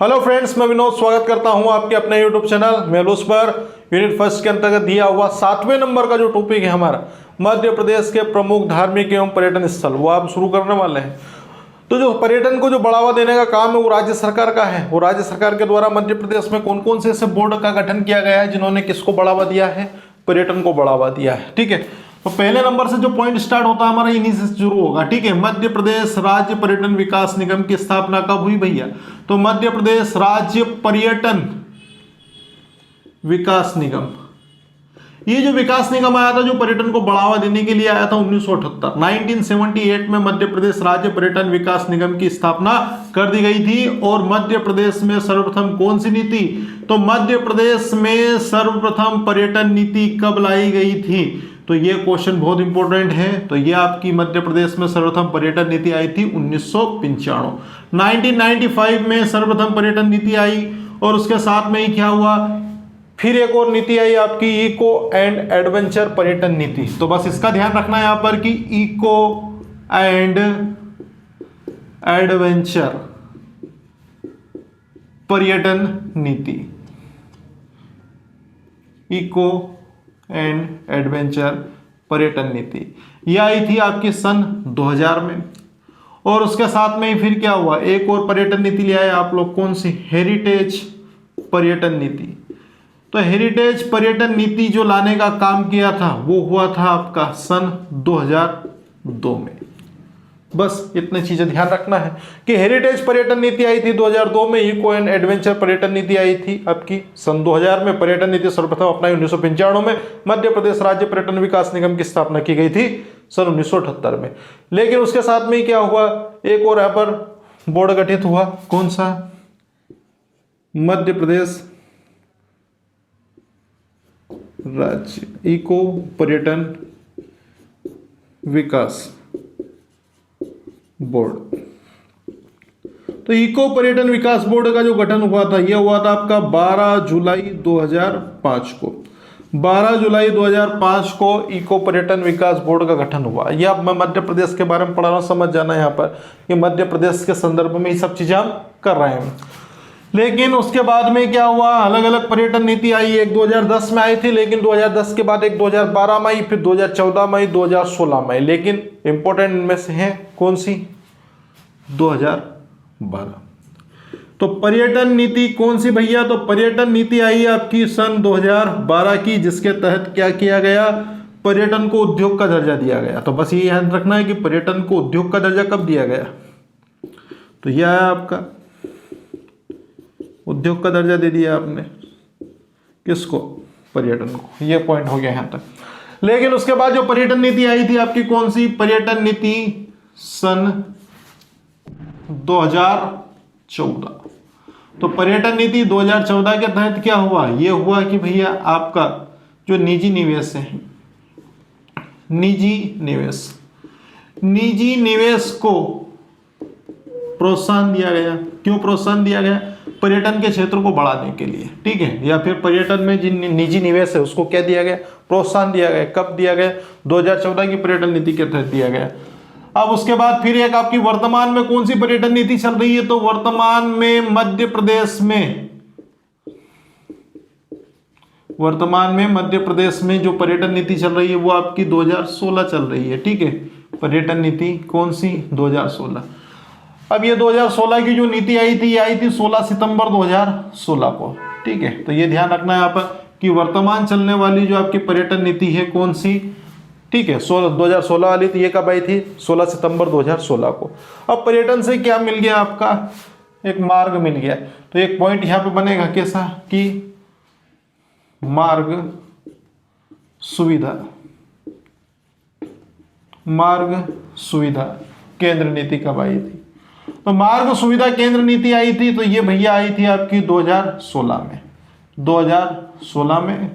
Hello friends, मैं विनोद स्वागत करता हूं आपके अपने यूट्यूब चैनल मेलूस पर। यूनिट फर्स्ट के अंतर्गत दिया हुआ 7वें नंबर का जो टॉपिक है हमारा मध्य प्रदेश के प्रमुख धार्मिक एवं पर्यटन स्थल, वो आप शुरू करने वाले हैं। तो जो पर्यटन को जो बढ़ावा देने का काम है वो राज्य सरकार का है। वो राज्य सरकार के द्वारा मध्य प्रदेश में कौन कौन से ऐसे बोर्ड का गठन किया गया है जिन्होंने किसको बढ़ावा दिया है, पर्यटन को बढ़ावा दिया है। ठीक है, तो पहले नंबर से जो पॉइंट स्टार्ट होता है हमारा इन्हीं से शुरू होगा। ठीक है, मध्य प्रदेश राज्य पर्यटन विकास निगम की स्थापना कब हुई भैया? तो मध्य प्रदेश राज्य पर्यटन विकास निगम, ये जो विकास निगम आया था जो पर्यटन को बढ़ावा देने के लिए आया था 1978 में मध्य प्रदेश राज्य पर्यटन विकास निगम की स्थापना कर दी गई थी। और मध्य प्रदेश में सर्वप्रथम कौन सी नीति? तो मध्य प्रदेश में सर्वप्रथम पर्यटन नीति कब लाई गई थी? तो ये क्वेश्चन बहुत इंपॉर्टेंट है। तो ये आपकी मध्य प्रदेश में सर्वप्रथम पर्यटन नीति आई थी 1995। 1995 में सर्वप्रथम पर्यटन नीति आई और उसके साथ में ही क्या हुआ, फिर एक और नीति आई आपकी इको एंड एडवेंचर पर्यटन नीति। तो बस इसका ध्यान रखना है यहां पर कि इको एंड एडवेंचर पर्यटन नीति, इको एंड एडवेंचर पर्यटन नीति, यह आई थी आपकी सन 2000 में। और उसके साथ में ही फिर क्या हुआ, एक और पर्यटन नीति ले आए आप लोग, कौन सी? हेरिटेज पर्यटन नीति। तो हेरिटेज पर्यटन नीति जो लाने का काम किया था वो हुआ था आपका सन 2002 में। बस इतनी चीजें ध्यान रखना है कि हेरिटेज पर्यटन नीति आई थी 2002 में, इको एंड एडवेंचर पर्यटन नीति आई थी आपकी सन 2000 में, पर्यटन नीति सर्वप्रथम अपनाई 1995 में, मध्य प्रदेश राज्य पर्यटन विकास निगम की स्थापना की गई थी सन 1978 में। लेकिन उसके साथ में क्या हुआ, एक और यहाँ पर बोर्ड गठित हुआ, कौन सा? मध्य प्रदेश राज्य इको पर्यटन विकास बोर्ड। तो इको पर्यटन विकास बोर्ड का जो गठन हुआ था यह हुआ था आपका 12 जुलाई 2005 को। 12 जुलाई 2005 को इको पर्यटन विकास बोर्ड का गठन हुआ। यह अब मैं मध्य प्रदेश के बारे में पढ़ा रहा हूं, समझ जाना यहाँ पर कि मध्य प्रदेश के संदर्भ में ये सब चीजें हम कर रहे हैं। लेकिन उसके बाद में क्या हुआ, अलग अलग पर्यटन नीति आई। एक 2010 में आई थी, लेकिन 2010 के बाद एक 2012 में आई, फिर 2014 में आई, 2016 में आई। लेकिन इंपॉर्टेंट इनमें से है कौन सी? 2012। तो पर्यटन नीति कौन सी भैया? तो पर्यटन नीति आई आपकी सन 2012 की, जिसके तहत क्या किया गया, पर्यटन को उद्योग का दर्जा दिया गया। तो बस ये ध्यान रखना है कि पर्यटन को उद्योग का दर्जा कब दिया गया। तो यह है आपका उद्योग का दर्जा दे दिया आपने, किसको? पर्यटन को। ये पॉइंट हो गया यहां तक। लेकिन उसके बाद जो पर्यटन नीति आई थी आपकी कौन सी? पर्यटन नीति सन 2014। तो पर्यटन नीति 2014 के तहत क्या हुआ, ये हुआ कि भैया आपका जो निजी निवेश है, निजी निवेश को प्रोत्साहन दिया गया। क्यों प्रोत्साहन दिया गया? पर्यटन के क्षेत्र को बढ़ाने के लिए। ठीक है, या फिर पर्यटन में जिन निजी निवेश है उसको क्या दिया गया, प्रोत्साहन दिया गया। कब दिया गया? 2014 की पर्यटन नीति के तहत दिया गया। अब उसके बाद फिर एक आपकी वर्तमान में कौन सी पर्यटन नीति चल रही है? तो वर्तमान में मध्य प्रदेश में जो पर्यटन नीति चल रही है वो आपकी 2016 चल रही है। ठीक है, पर्यटन नीति कौन सी? 2016। अब ये 2016 की जो नीति आई थी, ये आई थी 16 सितंबर 2016 को। ठीक है, तो ये ध्यान रखना है यहाँ पर कि वर्तमान चलने वाली जो आपकी पर्यटन नीति है कौन सी? ठीक है, 2016 वाली। तो ये कब आई थी? 16 सितंबर 2016 को। अब पर्यटन से क्या मिल गया आपका? एक मार्ग मिल गया। तो एक पॉइंट यहाँ पे बनेगा कैसा कि मार्ग सुविधा केंद्र नीति कब आई थी? तो मार्ग सुविधा केंद्र नीति आई थी, तो ये भैया आई थी आपकी 2016 में। 2016 में।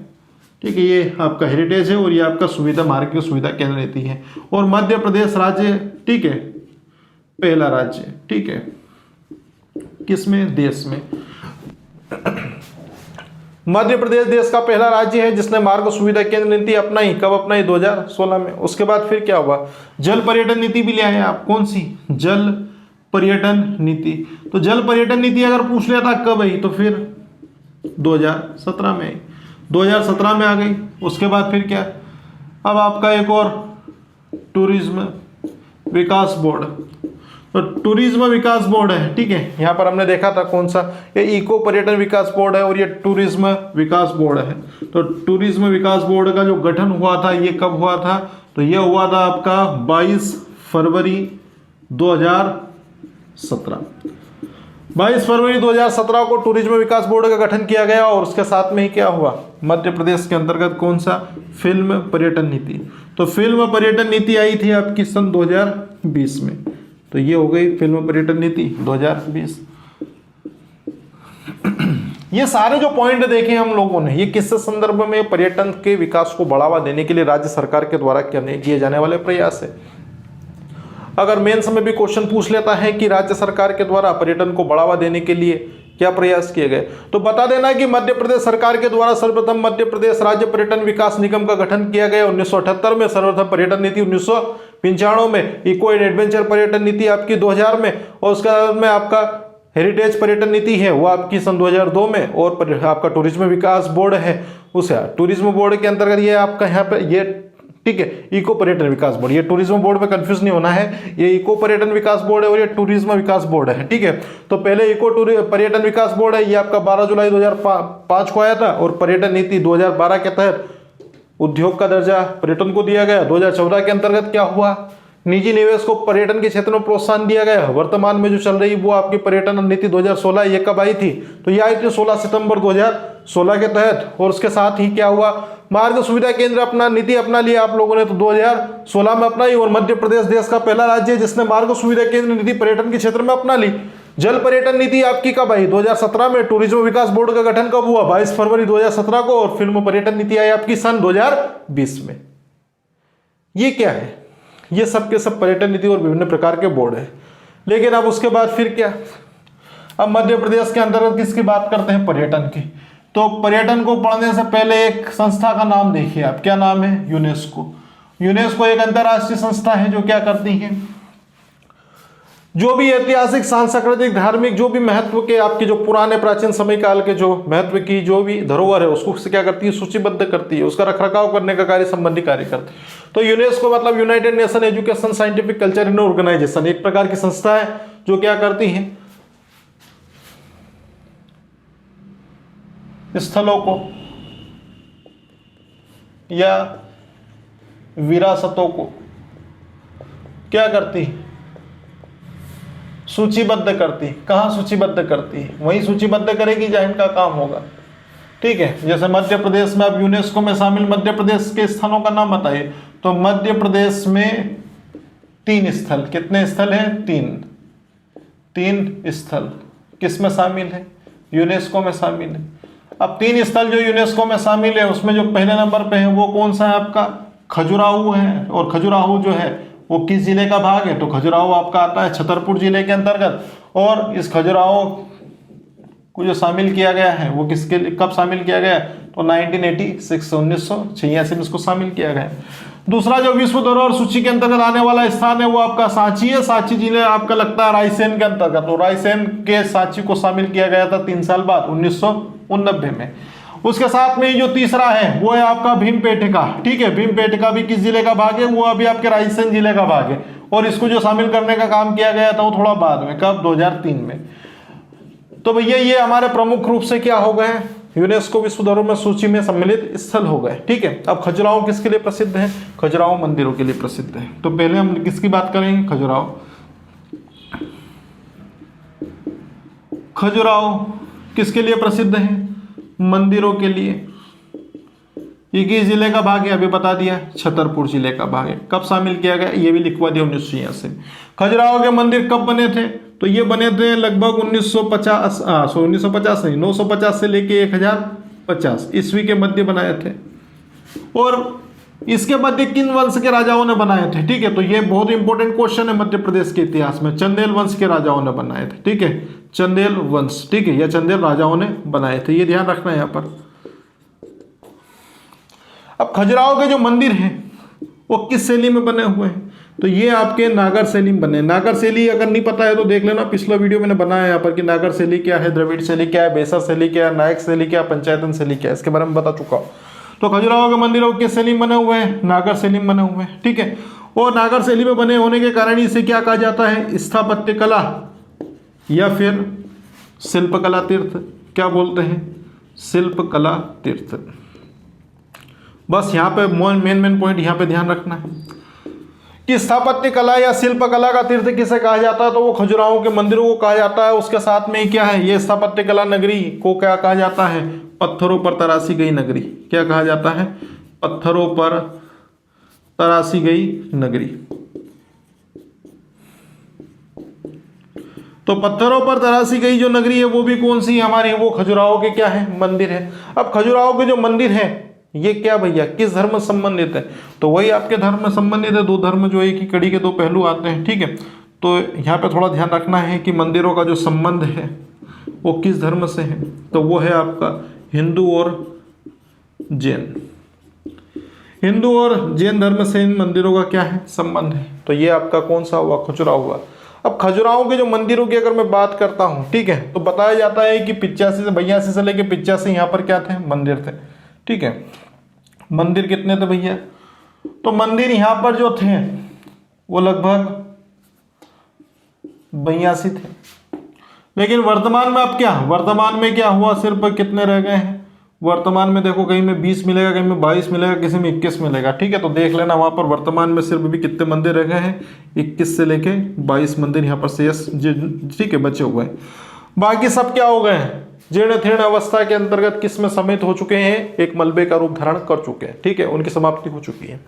ठीक है, ये आपका हेरिटेज है और ये आपका सुविधा मार्ग की सुविधा केंद्र नीति है। और मध्य प्रदेश राज्य, ठीक है, पहला राज्य। ठीक है, किसमें? देश में। मध्य प्रदेश देश का पहला राज्य है जिसने मार्ग सुविधा केंद्र नीति अपनाई। कब अपनाई? 2016 में। उसके बाद फिर क्या हुआ, जल पर्यटन नीति भी ले आए आप। कौन सी? जल पर्यटन नीति। तो जल पर्यटन नीति अगर पूछ लिया था कब आई, तो फिर 2017 में आई, 2017 में आ गई। उसके बाद फिर क्या, अब आपका एक और टूरिज्म विकास बोर्ड। तो टूरिज्म विकास बोर्ड है, ठीक है। यहाँ पर हमने देखा था कौन सा, ये इको पर्यटन विकास बोर्ड है और ये टूरिज्म विकास बोर्ड है। तो टूरिज्म विकास बोर्ड का जो गठन हुआ था ये कब हुआ था, तो ये हुआ था आपका 22 फरवरी 2017। 22 फरवरी 2017 को टूरिज्म विकास बोर्ड का गठन किया गया और उसके साथ में ही क्या हुआ, मध्य प्रदेश के अंतर्गत कौन सा, फिल्म पर्यटन नीति। तो फिल्म पर्यटन नीति आई थी आपकी सन 2020 में। तो ये हो गई फिल्म पर्यटन नीति 2020। ये सारे जो पॉइंट देखे हम लोगों ने, ये किस संदर्भ में, पर्यटन के विकास को बढ़ावा देने के लिए राज्य सरकार के द्वारा किए जाने वाले प्रयास है। अगर मेंस में भी क्वेश्चन पूछ लेता है कि राज्य सरकार के द्वारा पर्यटन को बढ़ावा देने के लिए क्या प्रयास किए गए, तो बता देना कि मध्य प्रदेश सरकार के द्वारा सर्वप्रथम मध्य प्रदेश राज्य पर्यटन विकास निगम का गठन किया गया 1978 में, सर्वप्रथम पर्यटन नीति 1995 में, इको एंड एडवेंचर पर्यटन नीति आपकी 2000 में, और उसके बाद में आपका हेरिटेज पर्यटन नीति है वो आपकी सन 2002 में, और आपका टूरिज्म विकास बोर्ड है उसे टूरिज्म बोर्ड के अंतर्गत ये आपका यहाँ पे ये, ठीक है, इको पर्यटन विकास बोर्ड। ये टूरिज्म बोर्ड में कंफ्यूज नहीं होना है, ये इको पर्यटन विकास बोर्ड है और ये टूरिज्म विकास बोर्ड है, ठीक है। तो पहले इको पर्यटन विकास बोर्ड है, ये आपका 12 जुलाई 2005 को आया था, और पर्यटन नीति 2012 के तहत उद्योग का दर्जा पर्यटन को दिया गया। 2014 के अंतर्गत क्या हुआ, निजी निवेश को पर्यटन के क्षेत्र में प्रोत्साहन दिया गया। वर्तमान में जो चल रही वो आपकी पर्यटन नीति 2016, ये कब आई थी, तो ये आई थी 16 सितंबर 2016 के तहत। और उसके साथ ही क्या हुआ, मार्ग सुविधा केंद्र अपना नीति अपना लिया आप लोगों ने, तो 2016 में अपनाई, और मध्य प्रदेश देश का पहला राज्य है जिसने मार्ग सुविधा केंद्र नीति पर्यटन के क्षेत्र में अपना ली। जल पर्यटन नीति आपकी कब आई, 2017 में। टूरिज्म विकास बोर्ड का गठन कब हुआ, 22 फरवरी 2017 को, और फिल्म पर्यटन नीति आई आपकी सन 2020 में। ये क्या है, ये सब के सब पर्यटन नीति और विभिन्न प्रकार के बोर्ड है। लेकिन अब उसके बाद फिर क्या, अब मध्य प्रदेश के अंतर्गत किसकी बात करते हैं, पर्यटन की। तो पर्यटन को पढ़ने से पहले एक संस्था का नाम देखिए आप, क्या नाम है, यूनेस्को। यूनेस्को एक अंतर्राष्ट्रीय संस्था है जो क्या करती है, जो भी ऐतिहासिक, सांस्कृतिक, धार्मिक, जो भी महत्व के आपके जो पुराने प्राचीन समय काल के जो महत्व की जो भी धरोहर है उसको क्या करती है, सूचीबद्ध करती है, उसका रखरखाव करने का कार्य संबंधी कार्य करती है। तो यूनेस्को मतलब United Nation Education Scientific Culture in Organization, एक प्रकार की संस्था है जो क्या करती है, स्थलों को या विरासतों को क्या करती है, सूचीबद्ध करती। कहाँ सूचीबद्ध करती है, वहीं सूचीबद्ध करेगी जहाँ इनका काम होगा, ठीक है। जैसे मध्य प्रदेश में अब यूनेस्को में शामिल मध्य प्रदेश के स्थानों का नाम बताइए, तो मध्य प्रदेश में 3 स्थल, कितने स्थल हैं, 3 स्थल किस में शामिल है, यूनेस्को में शामिल है। अब 3 स्थल जो यूनेस्को में शामिल है उसमें जो पहले नंबर पे है वो कौन सा है आपका, खजुराहो है। और खजुराहो जो है वो किस जिले का भाग है, तो खजुराहो आपका आता है छतरपुर जिले के अंतर्गत। और इस खजुराहो को जो शामिल किया गया है वो किसके, कब शामिल किया गया, तो 1986 1986 में इसको शामिल किया गया। दूसरा जो विश्व धरोहर सूची के अंतर्गत आने वाला स्थान है वो आपका सांची है। सांची जिले आपका लगता है रायसेन के अंतर्गत, तो रायसेन के सांची को शामिल किया गया था 3 साल बाद 1989 में। उसके साथ में जो तीसरा है वो है आपका भीमपेटका, ठीक है। भीमपेटका भी किस जिले का भाग है, वो अभी आपके रायसेन जिले का भाग है। और इसको जो शामिल करने का काम किया गया था वो थोड़ा बाद में, कब, 2003 में। तो भैया ये हमारे प्रमुख रूप से क्या हो गए, यूनेस्को विश्व धरोहर सूची में सम्मिलित स्थल हो गए, ठीक है। अब खजुराहो किसके लिए प्रसिद्ध है, खजुराहो मंदिरों के लिए प्रसिद्ध है। तो पहले हम किसकी बात करेंगे, खजुराहो। खजुराहो किसके लिए प्रसिद्ध है, मंदिरों के लिए। ये किस जिले का भाग है, अभी बता दिया, छतरपुर जिले का भाग है। कब शामिल किया गया, ये भी लिखवा दिया 1986। खजुराहो के मंदिर कब बने थे, तो ये बने थे लगभग 1950 नहीं 950 से लेके 1050 ईस्वी के मध्य बनाए थे। और इसके मध्य किन वंश के राजाओं ने बनाए थे, ठीक है। तो ये बहुत इंपॉर्टेंट क्वेश्चन है मध्य प्रदेश के इतिहास में। चंदेल वंश के राजाओं ने बनाए थे, ठीक है, चंदेल वंश, ठीक है, या चंदेल राजाओं ने बनाए थे, ये ध्यान रखना है यहाँ पर। अब खजुराहो के जो मंदिर हैं वो किस शैली में बने हुए हैं? तो ये आपके नागर शैली में बने। नागर शैली अगर नहीं पता है तो देख लेना, पिछला वीडियो मैंने बनाया यहाँ पर कि नागर शैली क्या है, द्रविड़ शैली क्या है, बेसर शैली क्या है, नायक शैली क्या है, पंचायतन शैली क्या है, इसके बारे में बता चुका हूँ। तो खजुराहो के मंदिर वो किस शैली में बने हुए हैं? नागर शैली में बने हुए हैं, ठीक है। और नागर शैली में बने होने के कारण इसे क्या कहा जाता है? स्थापत्य कला या फिर शिल्पकला तीर्थ। क्या बोलते हैं? शिल्पकला तीर्थ। बस यहाँ पे मेन पॉइंट यहाँ पे ध्यान रखना है कि स्थापत्य कला या शिल्पकला का तीर्थ किसे कहा जाता है? तो वो खजुराहो के मंदिरों को कहा जाता है। उसके साथ में क्या है? ये स्थापत्य कला नगरी को क्या कहा जाता है? पत्थरों पर तराशी गई नगरी। क्या कहा जाता है? पत्थरों पर तराशी गई नगरी। तो पत्थरों पर तराशी गई जो नगरी है वो भी कौन सी हमारी? वो खजुराहो के क्या है? मंदिर है। अब खजुराहो के जो मंदिर है ये क्या भैया किस धर्म से संबंधित है? तो वही आपके धर्म में संबंधित है। दो धर्म जो एक ही कड़ी के दो पहलू आते हैं, ठीक है। तो यहाँ पे थोड़ा ध्यान रखना है कि मंदिरों का जो संबंध है वो किस धर्म से है? तो वो है आपका हिंदू और जैन। हिंदू और जैन धर्म से इन मंदिरों का क्या है? संबंध है। तो ये आपका कौन सा हुआ? खजुराहो हुआ। अब खजुराहो के जो मंदिरों की अगर मैं बात करता हूँ, ठीक है, तो बताया जाता है कि 85 से 82 से लेकर 85 यहाँ पर क्या थे? मंदिर थे, ठीक है। मंदिर कितने थे भैया? तो मंदिर यहाँ पर जो थे वो लगभग 82 थे। लेकिन वर्तमान में अब क्या? वर्तमान में क्या हुआ? सिर्फ कितने रह गए हैं? वर्तमान में देखो कहीं में 20 मिलेगा, कहीं में 22 मिलेगा, किसी में 21 मिलेगा, ठीक है। तो देख लेना वहां पर वर्तमान में सिर्फ भी कितने मंदिर रह गए हैं? 21 से लेके 22 मंदिर यहाँ पर शेष, ठीक है, बचे हुए हैं। बाकी सब क्या हो गए हैं? जीर्ण थीर्ण अवस्था के अंतर्गत किस में समेत हो चुके हैं? एक मलबे का रूप धारण कर चुके हैं, ठीक है, उनकी समाप्ति हो चुकी है।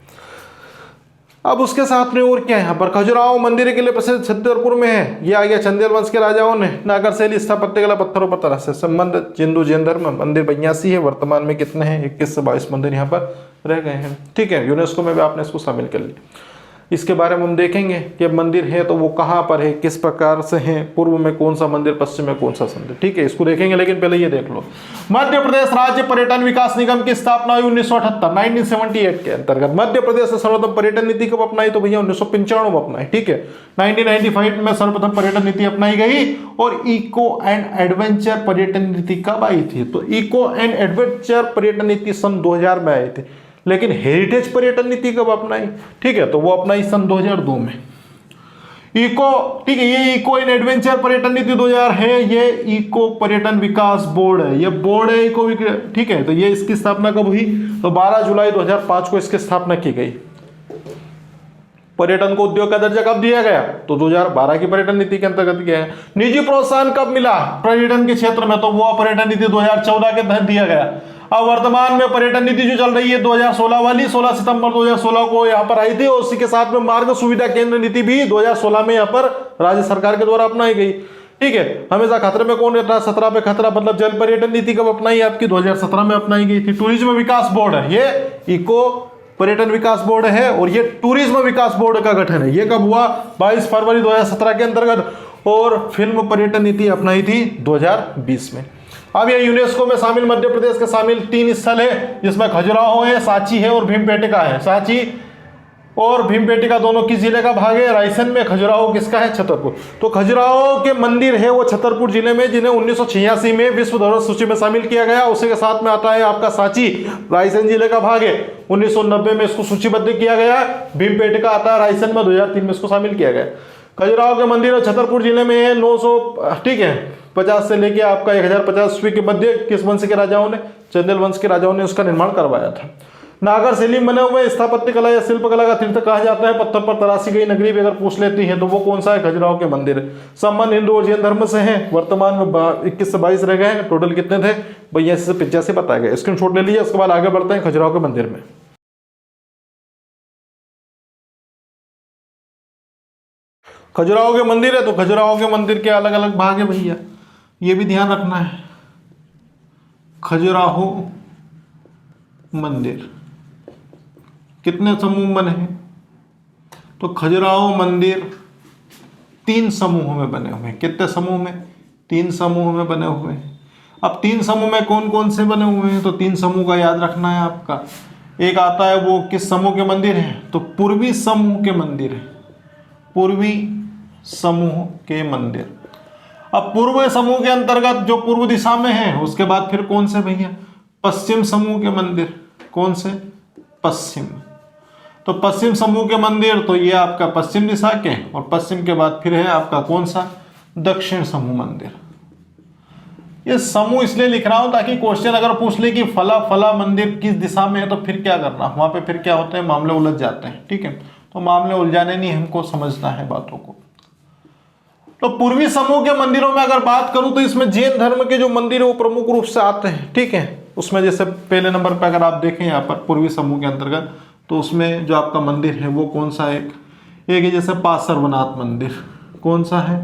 अब उसके साथ में और क्या है यहाँ पर? खजुराहो मंदिर के लिए प्रसिद्ध छतरपुर में है। ये आ गया चंदेल वंश के राजाओं ने। नागर शैली स्थापत्य कला पत्थरों पर तरह से संबंध हिंदू जैन धर्म। मंदिर 82 है, वर्तमान में कितने हैं? 21 से 22 मंदिर यहाँ पर रह गए हैं, ठीक है। यूनेस्को में भी आपने इसको शामिल कर लिया। इसके बारे में हम देखेंगे कि मंदिर है तो वो कहाँ पर है, किस प्रकार से है, पूर्व में कौन सा मंदिर, पश्चिम में कौन सा मंदिर, ठीक है, इसको देखेंगे। लेकिन पहले ये देख लो, मध्य प्रदेश राज्य पर्यटन विकास निगम की स्थापना हुई 1978 के अंतर्गत। मध्य प्रदेश ने सर्वप्रथम पर्यटन नीति कब अपनाई? तो भैया 1995 में अपनाई, ठीक है। 1995 में सर्वप्रथम पर्यटन नीति अपनाई गई। और इको एंड एडवेंचर पर्यटन नीति कब आई थी? तो इको एंड एडवेंचर पर्यटन नीति सन 2000 में आई थी। लेकिन हेरिटेज पर्यटन नीति कब अपनाई? ठीक है, तो वो अपनाई सन 2002 में। इको, ठीक है, ये इको एंड एडवेंचर पर्यटन नीति 2000 है। ये इको पर्यटन विकास बोर्ड है, ये बोर्ड है इको, ठीक है। तो ये इसकी स्थापना कब हुई? तो 12 जुलाई 2005 को इसकी स्थापना की गई। पर्यटन को उद्योग का दर्जा कब दिया गया? तो 2012 की पर्यटन नीति के अंतर्गत किया है। निजी प्रोत्साहन कब मिला पर्यटन के क्षेत्र में? तो वो पर्यटन नीति 2014 के तहत दिया गया। अब वर्तमान में पर्यटन नीति जो चल रही है 2016 वाली, 16 सितंबर 2016 को यहाँ पर आई थी। और उसी के साथ में मार्ग सुविधा केंद्र नीति भी 2016 में यहाँ पर राज्य सरकार के द्वारा अपनाई गई, ठीक है। हमेशा खतरे में कौन रहता है? 17 पे खतरा, मतलब जल पर्यटन नीति कब अपनाई? आपकी 2017 में अपनाई गई थी। टूरिज्म विकास बोर्ड है, ये इको पर्यटन विकास बोर्ड है और ये टूरिज्म विकास बोर्ड का गठन है। ये कब हुआ? 22 फरवरी 2017 के अंतर्गत। और फिल्म पर्यटन नीति अपनाई थी 2020 में। अब ये यूनेस्को में शामिल मध्य प्रदेश के शामिल 3 स्थल है, जिसमें खजुराहो है, सांची है और भीमबेटका है। सांची और भीमबेटका दोनों किस जिले का भाग है? रायसेन में। खजुराहो किसका है? छतरपुर। तो खजुराहो के मंदिर है वो छतरपुर जिले में, जिन्हें 1986 में विश्व धरोहर सूची में शामिल किया गया। उसी के साथ में आता है आपका सांची, रायसेन जिले का भाग है। 1990 में इसको सूचीबद्ध किया गया। भीमबेटका आता है रायसेन में, 2003 में इसको शामिल किया गया। खजुराहो के मंदिर छतरपुर जिले में है। 900, ठीक है, 50 से लेके आपका 1050 ईस्वी के मध्य किस वंश के राजाओं ने? चंदेल वंश के राजाओं ने उसका निर्माण करवाया था। नागर शैली में बने हुए स्थापत्य कला या शिल्प कला का तीर्थ कहा जाता है। पत्थर पर तराशी गई नगरी भी अगर पूछ लेती है तो वो कौन सा है? खजुराहो के मंदिर। संबंध हिंदू और जैन धर्म से है। वर्तमान में 21 से 22 रह गए हैं। टोटल कितने थे? 82 से 85 बताया गया। स्क्रीनशॉट ले लीजिए। उसके बाद आगे बढ़ते हैं खजुराहो के मंदिर में। खजुराहो के मंदिर है तो खजुराहो के मंदिर के अलग अलग भाग है भैया, ये भी ध्यान रखना है। खजुराहो मंदिर कितने समूह बने हैं? तो खजुराहो मंदिर 3 समूहों में बने हुए हैं। कितने समूह में? 3 समूह में बने हुए हैं। अब 3 समूह में कौन कौन से बने हुए हैं? तो 3 समूह का याद रखना है आपका। एक आता है वो किस समूह के मंदिर है, तो पूर्वी समूह के मंदिर है, पूर्वी समूह के मंदिर। अब पूर्व समूह के अंतर्गत जो पूर्व दिशा में है, उसके बाद फिर कौन से भैया, पश्चिम समूह के मंदिर। कौन से, पश्चिम। तो पश्चिम समूह के मंदिर, तो ये आपका पश्चिम दिशा के, और पश्चिम के बाद फिर है आपका कौन सा, दक्षिण समूह मंदिर। ये समूह इसलिए लिख रहा हूं ताकि क्वेश्चन अगर पूछ ले कि फला फला मंदिर किस दिशा में है, तो फिर क्या करना, वहां पे फिर क्या होते हैं, मामले उलझ जाते हैं। ठीक है, तो मामले उलझाने नहीं, हमको समझना है बातों को। तो पूर्वी समूह के मंदिरों में अगर बात करूं तो इसमें जैन धर्म के जो मंदिर है वो प्रमुख रूप से आते हैं। ठीक है, उसमें जैसे पहले नंबर पर अगर आप देखें यहाँ पर पूर्वी समूह के अंतर्गत, तो उसमें जो आपका मंदिर है वो कौन सा है, एक है जैसे पार्श्वनाथ मंदिर। कौन सा है,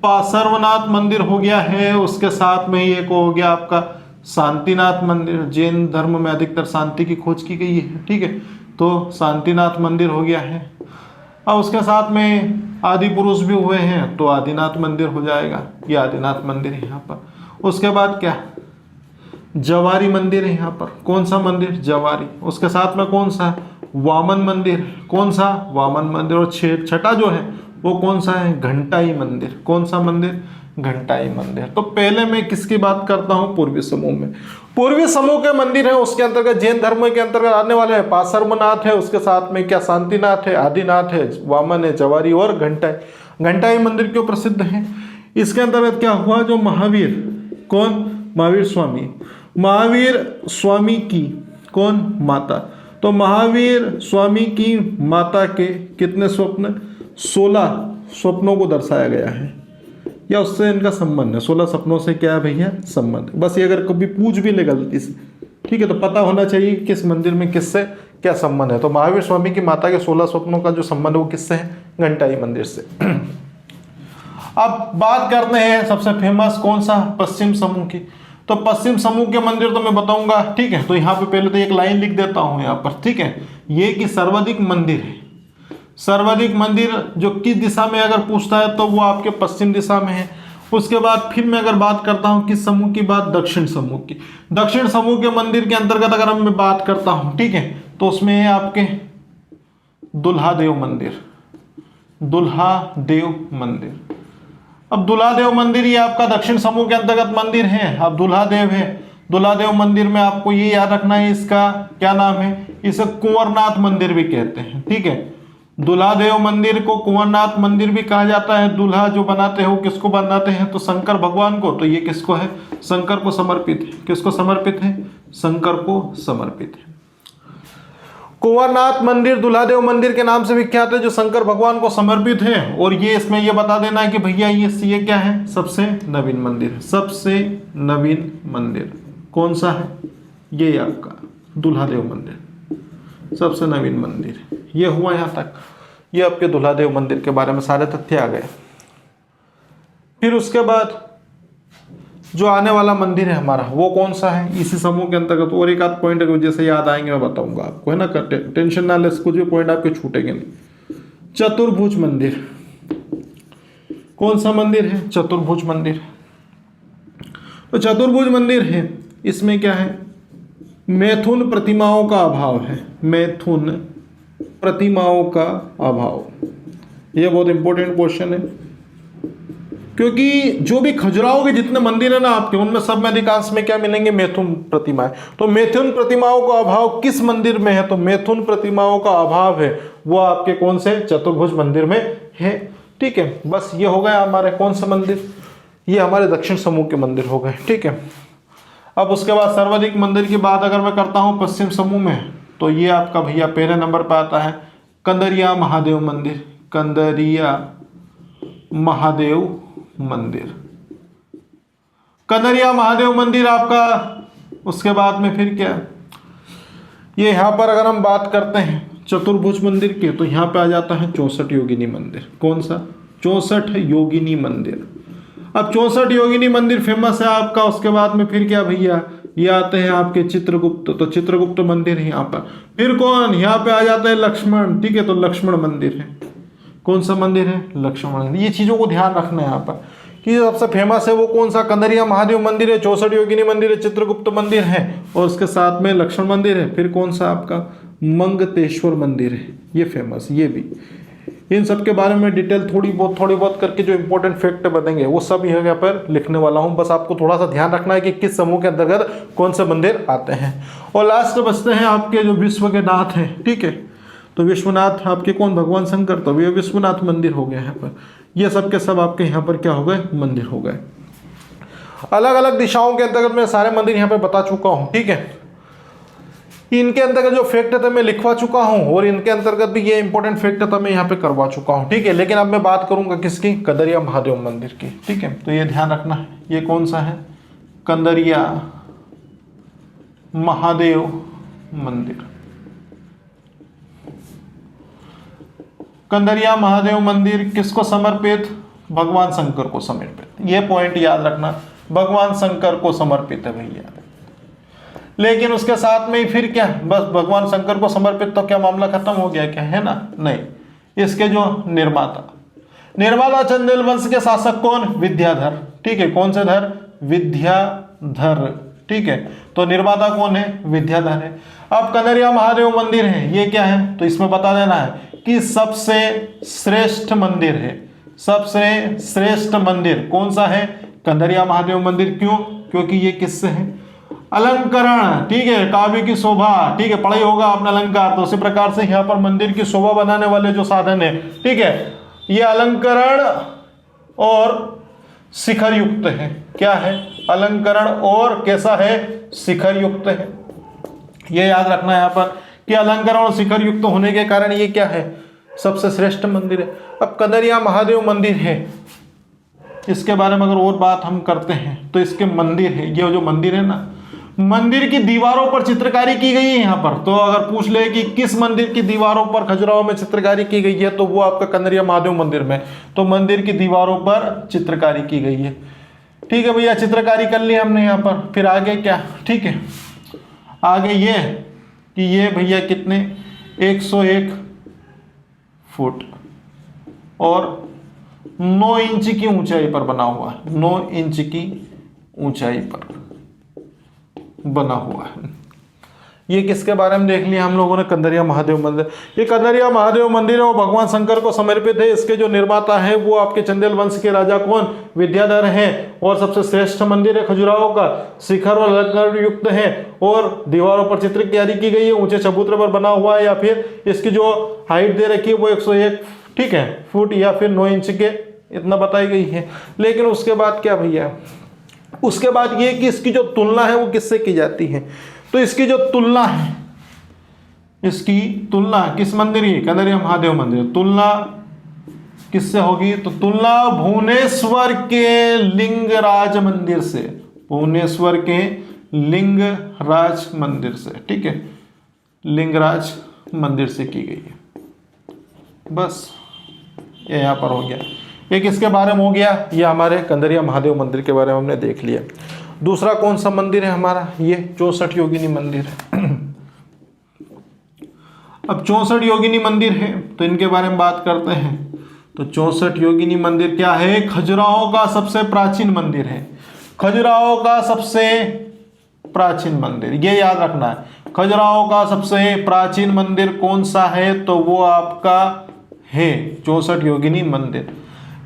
पार्श्वनाथ मंदिर हो गया है। उसके साथ में ही एक हो गया आपका शांतिनाथ मंदिर। जैन धर्म में अधिकतर शांति की खोज की गई है। ठीक है, तो शांतिनाथ मंदिर हो गया है। और उसके साथ में आदि पुरुष भी हुए हैं, तो आदिनाथ मंदिर हो जाएगा, ये आदिनाथ मंदिर है यहाँ पर। उसके बाद क्या, जवारी मंदिर है यहाँ पर। कौन सा मंदिर, जवारी। उसके साथ में कौन सा, वामन मंदिर। कौन सा, वामन मंदिर। और छठा जो है वो कौन सा है, घंटाई मंदिर। कौन सा मंदिर, घंटाई मंदिर। तो पहले मैं किसकी बात करता हूँ, पूर्वी समूह में। पूर्वी समूह के मंदिर है, उसके अंतर्गत जैन धर्म के अंतर्गत आने वाले हैं पार्श्वनाथ है, उसके साथ में क्या शांतिनाथ है, आदिनाथ है, वामन है, जवारी और घंटाई। घंटाई मंदिर क्यों प्रसिद्ध है, इसके अंतर्गत क्या हुआ, जो महावीर, कौन, महावीर स्वामी, महावीर स्वामी की कौन, माता। तो महावीर स्वामी की माता के कितने स्वप्न, 16 स्वप्नों को दर्शाया गया है, या उससे इनका संबंध है। 16 सपनों से क्या है भैया, संबंध। बस ये अगर कभी पूछ भी ले गलती से, ठीक है, तो पता होना चाहिए कि किस मंदिर में किससे क्या संबंध है। तो महावीर स्वामी की माता के 16 स्वप्नों का जो संबंध है वो किससे है, घंटाई मंदिर से। अब बात करते हैं सबसे फेमस कौन सा, पश्चिम समूह की। तो पश्चिम समूह के मंदिर तो मैं बताऊंगा। ठीक है, तो यहाँ पे पहले तो एक लाइन लिख देता हूँ यहाँ पर। ठीक है, ये कि सर्वाधिक मंदिर है, सर्वाधिक मंदिर जो किस दिशा में अगर पूछता है तो वो आपके पश्चिम दिशा में है। उसके बाद फिर मैं अगर बात करता हूँ किस समूह की बात, दक्षिण समूह की। दक्षिण समूह के मंदिर के अंतर्गत अगर मैं बात करता हूँ, ठीक है, तो उसमें है आपके दुल्हादेव मंदिर, दुल्हादेव मंदिर। अब दुल्हादेव मंदिर ये आपका दक्षिण समूह के अंतर्गत मंदिर है। अब दुल्हादेव है, दुल्हादेव मंदिर में आपको ये याद रखना है, इसका क्या नाम है, इसे कुंवरनाथ मंदिर भी कहते हैं। ठीक है, दुल्हादेव मंदिर को कुंवरनाथ मंदिर भी कहा जाता है। दूल्हा जो बनाते हैं वो किसको बनाते हैं, तो शंकर भगवान को। तो ये किसको है, शंकर को समर्पित है। किसको समर्पित है, शंकर को समर्पित है। कुंवरनाथ मंदिर दुल्हादेव मंदिर के नाम से विख्यात है, जो शंकर भगवान को समर्पित है। और ये इसमें ये बता देना है कि भैया ये क्या है, सबसे नवीन मंदिर है। सबसे नवीन मंदिर कौन सा है, ये आपका दुल्हादेव मंदिर सबसे नवीन मंदिर। ये हुआ यहाँ तक, ये आपके दुल्हादेव मंदिर के बारे में सारे तथ्य आ गए। फिर उसके बाद जो आने वाला मंदिर है हमारा वो कौन सा है, इसी समूह के अंतर्गत। और एक आध पॉइंट अगर जैसे याद आएंगे मैं बताऊंगा आपको, है ना, टेंशन ना ले, कुछ भी पॉइंट आपके छूटेंगे नहीं। चतुर्भुज मंदिर, कौन सा मंदिर है, चतुर्भुज मंदिर। तो चतुर्भुज मंदिर है, इसमें क्या है, मैथुन प्रतिमाओं का अभाव है, मैथुन प्रतिमाओं का अभाव। यह बहुत इंपॉर्टेंट क्वेश्चन है, क्योंकि जो भी खजुराहो के जितने मंदिर है ना आपके, उनमें सब में अधिकांश में क्या मिलेंगे, मैथुन प्रतिमाएं। तो मैथुन प्रतिमाओं का अभाव किस मंदिर में है, तो मैथुन प्रतिमाओं का अभाव है वो आपके कौन से, चतुर्भुज मंदिर में है। ठीक है, बस ये हो गया हमारे कौन सा मंदिर, ये हमारे दक्षिण समूह के मंदिर हो गए। ठीक है, अब उसके बाद सर्वाधिक मंदिर की बात अगर मैं करता हूँ पश्चिम समूह में, तो ये आपका भैया पहले नंबर पर आता है कंदरिया महादेव मंदिर, कंदरिया महादेव मंदिर, कंदरिया महादेव मंदिर आपका। उसके बाद में फिर क्या, ये यहाँ पर अगर हम बात करते हैं चतुर्भुज मंदिर की, तो यहाँ पे आ जाता है 64 योगिनी मंदिर। कौन सा, 64 योगिनी मंदिर। अब 64 योगिनी मंदिर फेमस है आपका। उसके बाद में फिर क्या भैया, ये आते हैं आपके चित्रगुप्त, तो चित्रगुप्त मंदिर है यहाँ पर। फिर कौन, यहाँ पे आ जाता है लक्ष्मण। ठीक है, तो लक्ष्मण मंदिर है। कौन सा मंदिर है, लक्ष्मण मंदिर। ये चीज़ों को ध्यान रखना है यहाँ पर कि जो सबसे फेमस है वो कौन सा, कंदरिया महादेव मंदिर है, 64 योगिनी मंदिर है, चित्रगुप्त मंदिर है और उसके साथ में लक्ष्मण मंदिर है। फिर कौन सा आपका मंगतेश्वर मंदिर है, ये फेमस, ये भी। इन सब के बारे में डिटेल थोड़ी बहुत करके जो इंपॉर्टेंट फैक्ट बनेंगे वो सब यहाँ पर लिखने वाला हूँ। बस आपको थोड़ा सा ध्यान रखना है कि किस समूह के अंतर्गत कौन से मंदिर आते हैं। और लास्ट बचते हैं आपके जो विश्व के नाथ हैं, ठीक है। तो विश्वनाथ आपके कौन, भगवान शंकर, तो ये विश्वनाथ मंदिर हो गया यहाँ पर। ये सब के सब आपके यहाँ पर क्या हो गए, मंदिर हो गए। अलग अलग दिशाओं के अंतर्गत मैं सारे मंदिर यहाँ पे बता चुका हूँ, ठीक है। इनके अंतर्गत जो फैक्ट था मैं लिखवा चुका हूँ और इनके अंतर्गत भी ये इंपॉर्टेंट फैक्ट था मैं यहाँ पे करवा चुका हूँ, ठीक है। लेकिन अब मैं बात करूंगा किसकी, कंदरिया महादेव मंदिर की, ठीक है। तो ये ध्यान रखना है, ये कौन सा है, कंदरिया महादेव मंदिर। कंदरिया महादेव मंदिर किसको समर्पित, भगवान शंकर को समर्पित। ये पॉइंट याद रखना, भगवान शंकर को समर्पित है भैया। लेकिन उसके साथ में ही फिर क्या, बस भगवान शंकर को समर्पित तो क्या मामला खत्म हो गया क्या, है ना, नहीं। इसके जो निर्माता चंदेल वंश के शासक कौन, विद्याधर, ठीक है। कौन से धर, विद्याधर, ठीक है। तो निर्माता कौन है, विद्याधर है। अब कंदरिया महादेव मंदिर है, ये क्या है, तो इसमें बता देना है कि सबसे श्रेष्ठ मंदिर है। सबसे श्रेष्ठ मंदिर कौन सा है, कंदरिया महादेव मंदिर। क्यों, क्योंकि ये किससे है, अलंकरण, ठीक है, काव्य की शोभा, ठीक है, पढ़ाई होगा आपने अलंकार। तो उसी प्रकार से यहाँ पर मंदिर की शोभा बनाने वाले जो साधन है, ठीक है, ये अलंकरण और शिखर युक्त है। क्या है, अलंकरण और कैसा है, शिखर युक्त है। ये याद रखना है यहाँ पर कि अलंकरण और शिखर युक्त होने के कारण ये क्या है, सबसे श्रेष्ठ मंदिर है। अब कंदरिया महादेव मंदिर है, इसके बारे में अगर और बात हम करते हैं तो इसके मंदिर है, ये जो मंदिर है ना, मंदिर की दीवारों पर चित्रकारी की गई है यहाँ पर। तो अगर पूछ ले कि किस मंदिर की दीवारों पर खजुराहो में चित्रकारी की गई है, तो वो आपका कंदरिया महादेव मंदिर में। तो मंदिर की दीवारों पर चित्रकारी की गई है, ठीक है भैया। चित्रकारी कर ली हमने यहाँ पर। फिर आगे क्या, ठीक है, आगे ये कि ये भैया कितने, 101 फुट और 9 इंच की ऊंचाई पर बना हुआ है। 9 इंच की ऊंचाई पर बना हुआ है। ये किसके बारे में देख लिया हम लोगों ने, कंदरिया महादेव मंदिर। ये कंदरिया महादेव मंदिर है वो भगवान शंकर को समर्पित है। इसके जो निर्माता है वो आपके चंदेल वंश के राजा कौन, विद्याधर हैं। और सबसे श्रेष्ठ मंदिर है, खजुराहो का, शिखर और अलंकरण युक्त है और दीवारों पर चित्रकारी की गई है, ऊंचे चबूतरे पर बना हुआ है। या फिर इसकी जो हाइट दे रखी है वो 101, ठीक है, फुट या फिर 9 इंच के इतना बताई गई है। लेकिन उसके बाद क्या भैया, उसके बाद ये कि इसकी जो तुलना है वो किससे की जाती है। तो इसकी जो तुलना है, इसकी तुलना किस मंदिर की, कंदरिया महादेव मंदिर। तुलना किससे होगी, तो तुलना भुवनेश्वर के लिंगराज मंदिर से, भुवनेश्वर के लिंगराज मंदिर से, ठीक है, लिंगराज मंदिर से की गई है। बस ये यहाँ पर हो गया। ये किसके बारे में हो गया, ये हमारे कंदरिया महादेव मंदिर के बारे में हमने देख लिया। दूसरा कौन सा मंदिर है हमारा, ये 64 योगिनी मंदिर है। अब 64 योगिनी मंदिर है तो इनके बारे में बात करते हैं। तो 64 योगिनी मंदिर क्या है, खजुराहो का सबसे प्राचीन मंदिर है। खजुराहो का सबसे प्राचीन मंदिर, ये याद रखना है। खजुराहो का सबसे प्राचीन मंदिर कौन सा है, तो वो आपका है 64 योगिनी मंदिर।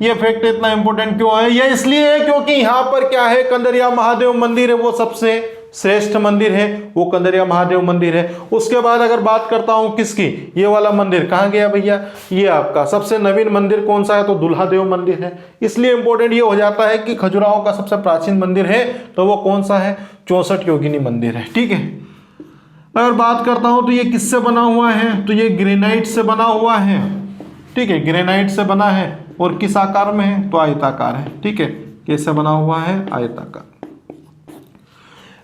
ये फैक्ट इतना इंपॉर्टेंट क्यों है, ये इसलिए है क्योंकि यहां पर क्या है, कंदरिया महादेव मंदिर है वो सबसे श्रेष्ठ मंदिर है, वो कंदरिया महादेव मंदिर है। उसके बाद अगर बात करता हूं किसकी, ये वाला मंदिर कहां गया भैया, ये आपका सबसे नवीन मंदिर कौन सा है, तो दुल्हादेव मंदिर है। इसलिए इंपॉर्टेंट ये हो जाता है कि खजुराहो का सबसे प्राचीन मंदिर है तो वो कौन सा है, 64 योगिनी मंदिर है, ठीक है। अगर बात करता हूं तो ये किससे बना हुआ है, तो ये ग्रेनाइट से बना हुआ है, ठीक है, ग्रेनाइट से बना है। और किस आकार में है, तो आयताकार है, ठीक है। कैसे बना हुआ है, आयताकार,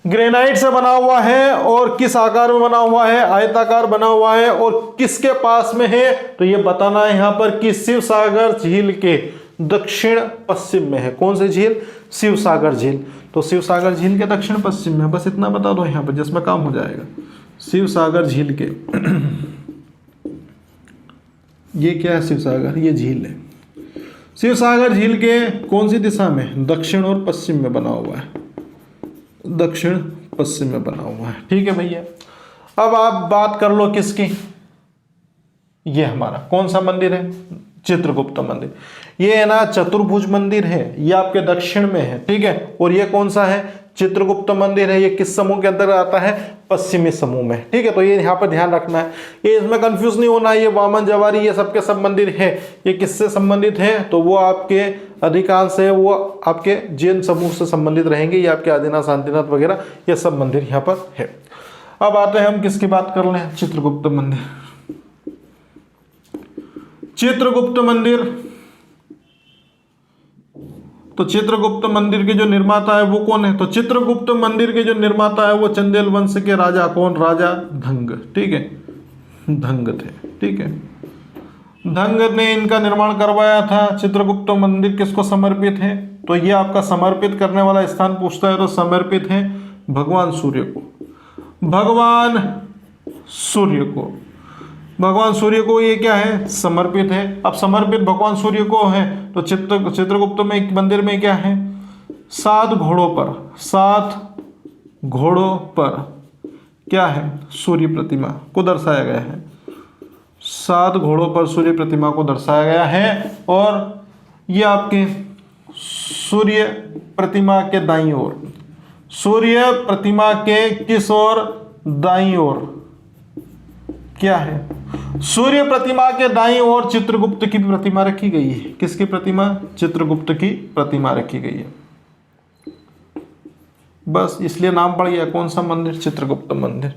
ग्रेनाइट से बना हुआ है। और किस आकार में बना हुआ है, आयताकार बना हुआ है। और किसके पास में है, तो ये बताना है यहां पर कि शिव सागर झील के दक्षिण पश्चिम में है। कौन सी झील, शिव सागर झील। तो शिव सागर झील के दक्षिण पश्चिम में, बस इतना बता दो यहां पर जिसमें काम हो जाएगा। शिव सागर झील के ये क्या है, शिव सागर, ये झील है। शिव सागर झील के कौन सी दिशा में? दक्षिण और पश्चिम में बना हुआ है, दक्षिण पश्चिम में बना हुआ है। ठीक है भैया। अब आप बात कर लो किसकी, ये हमारा कौन सा मंदिर है? चित्रगुप्त मंदिर। ये है ना चतुर्भुज मंदिर है, ये आपके दक्षिण में है। ठीक है। और ये कौन सा है? चित्रगुप्त मंदिर है। ये किस समूह के अंदर आता है? पश्चिमी समूह में। ठीक है। तो ये यहाँ पर ध्यान रखना है, ये इसमें कंफ्यूज नहीं होना है। ये वामन जवारी ये सबके सब मंदिर है, ये किससे संबंधित है? तो वो आपके अधिकांश है वो आपके जैन समूह से संबंधित रहेंगे। ये आपके आदिनाथ शांतिनाथ वगैरह ये सब मंदिर यहाँ पर है। अब आते हैं हम किसकी बात कर लें? चित्रगुप्त मंदिर। चित्रगुप्त मंदिर, तो चित्रगुप्त मंदिर के जो निर्माता है वो कौन है? तो चित्रगुप्त मंदिर के जो निर्माता है वो चंदेल वंश के राजा कौन? राजा धंग। ठीक है, धंग थे। ठीक है, धंग ने इनका निर्माण करवाया था। चित्रगुप्त मंदिर किसको समर्पित है? तो ये आपका समर्पित करने वाला स्थान पूछता है तो समर्पित है भगवान सूर्य को। भगवान सूर्य को, भगवान सूर्य को ये क्या है? समर्पित है। अब समर्पित भगवान सूर्य को है तो चित्रगुप्त में एक मंदिर में क्या है? 7 घोड़ों पर, 7 घोड़ों पर क्या है? सूर्य प्रतिमा को दर्शाया गया है। 7 घोड़ों पर सूर्य प्रतिमा को दर्शाया गया है। और ये आपके सूर्य प्रतिमा के दाईं ओर, सूर्य प्रतिमा के किस ओर? दाईं ओर क्या है? सूर्य प्रतिमा के दाईं ओर चित्रगुप्त की प्रतिमा रखी गई है। किसकी प्रतिमा? चित्रगुप्त की प्रतिमा रखी गई है। बस इसलिए नाम पड़ गया कौन सा मंदिर? चित्रगुप्त मंदिर।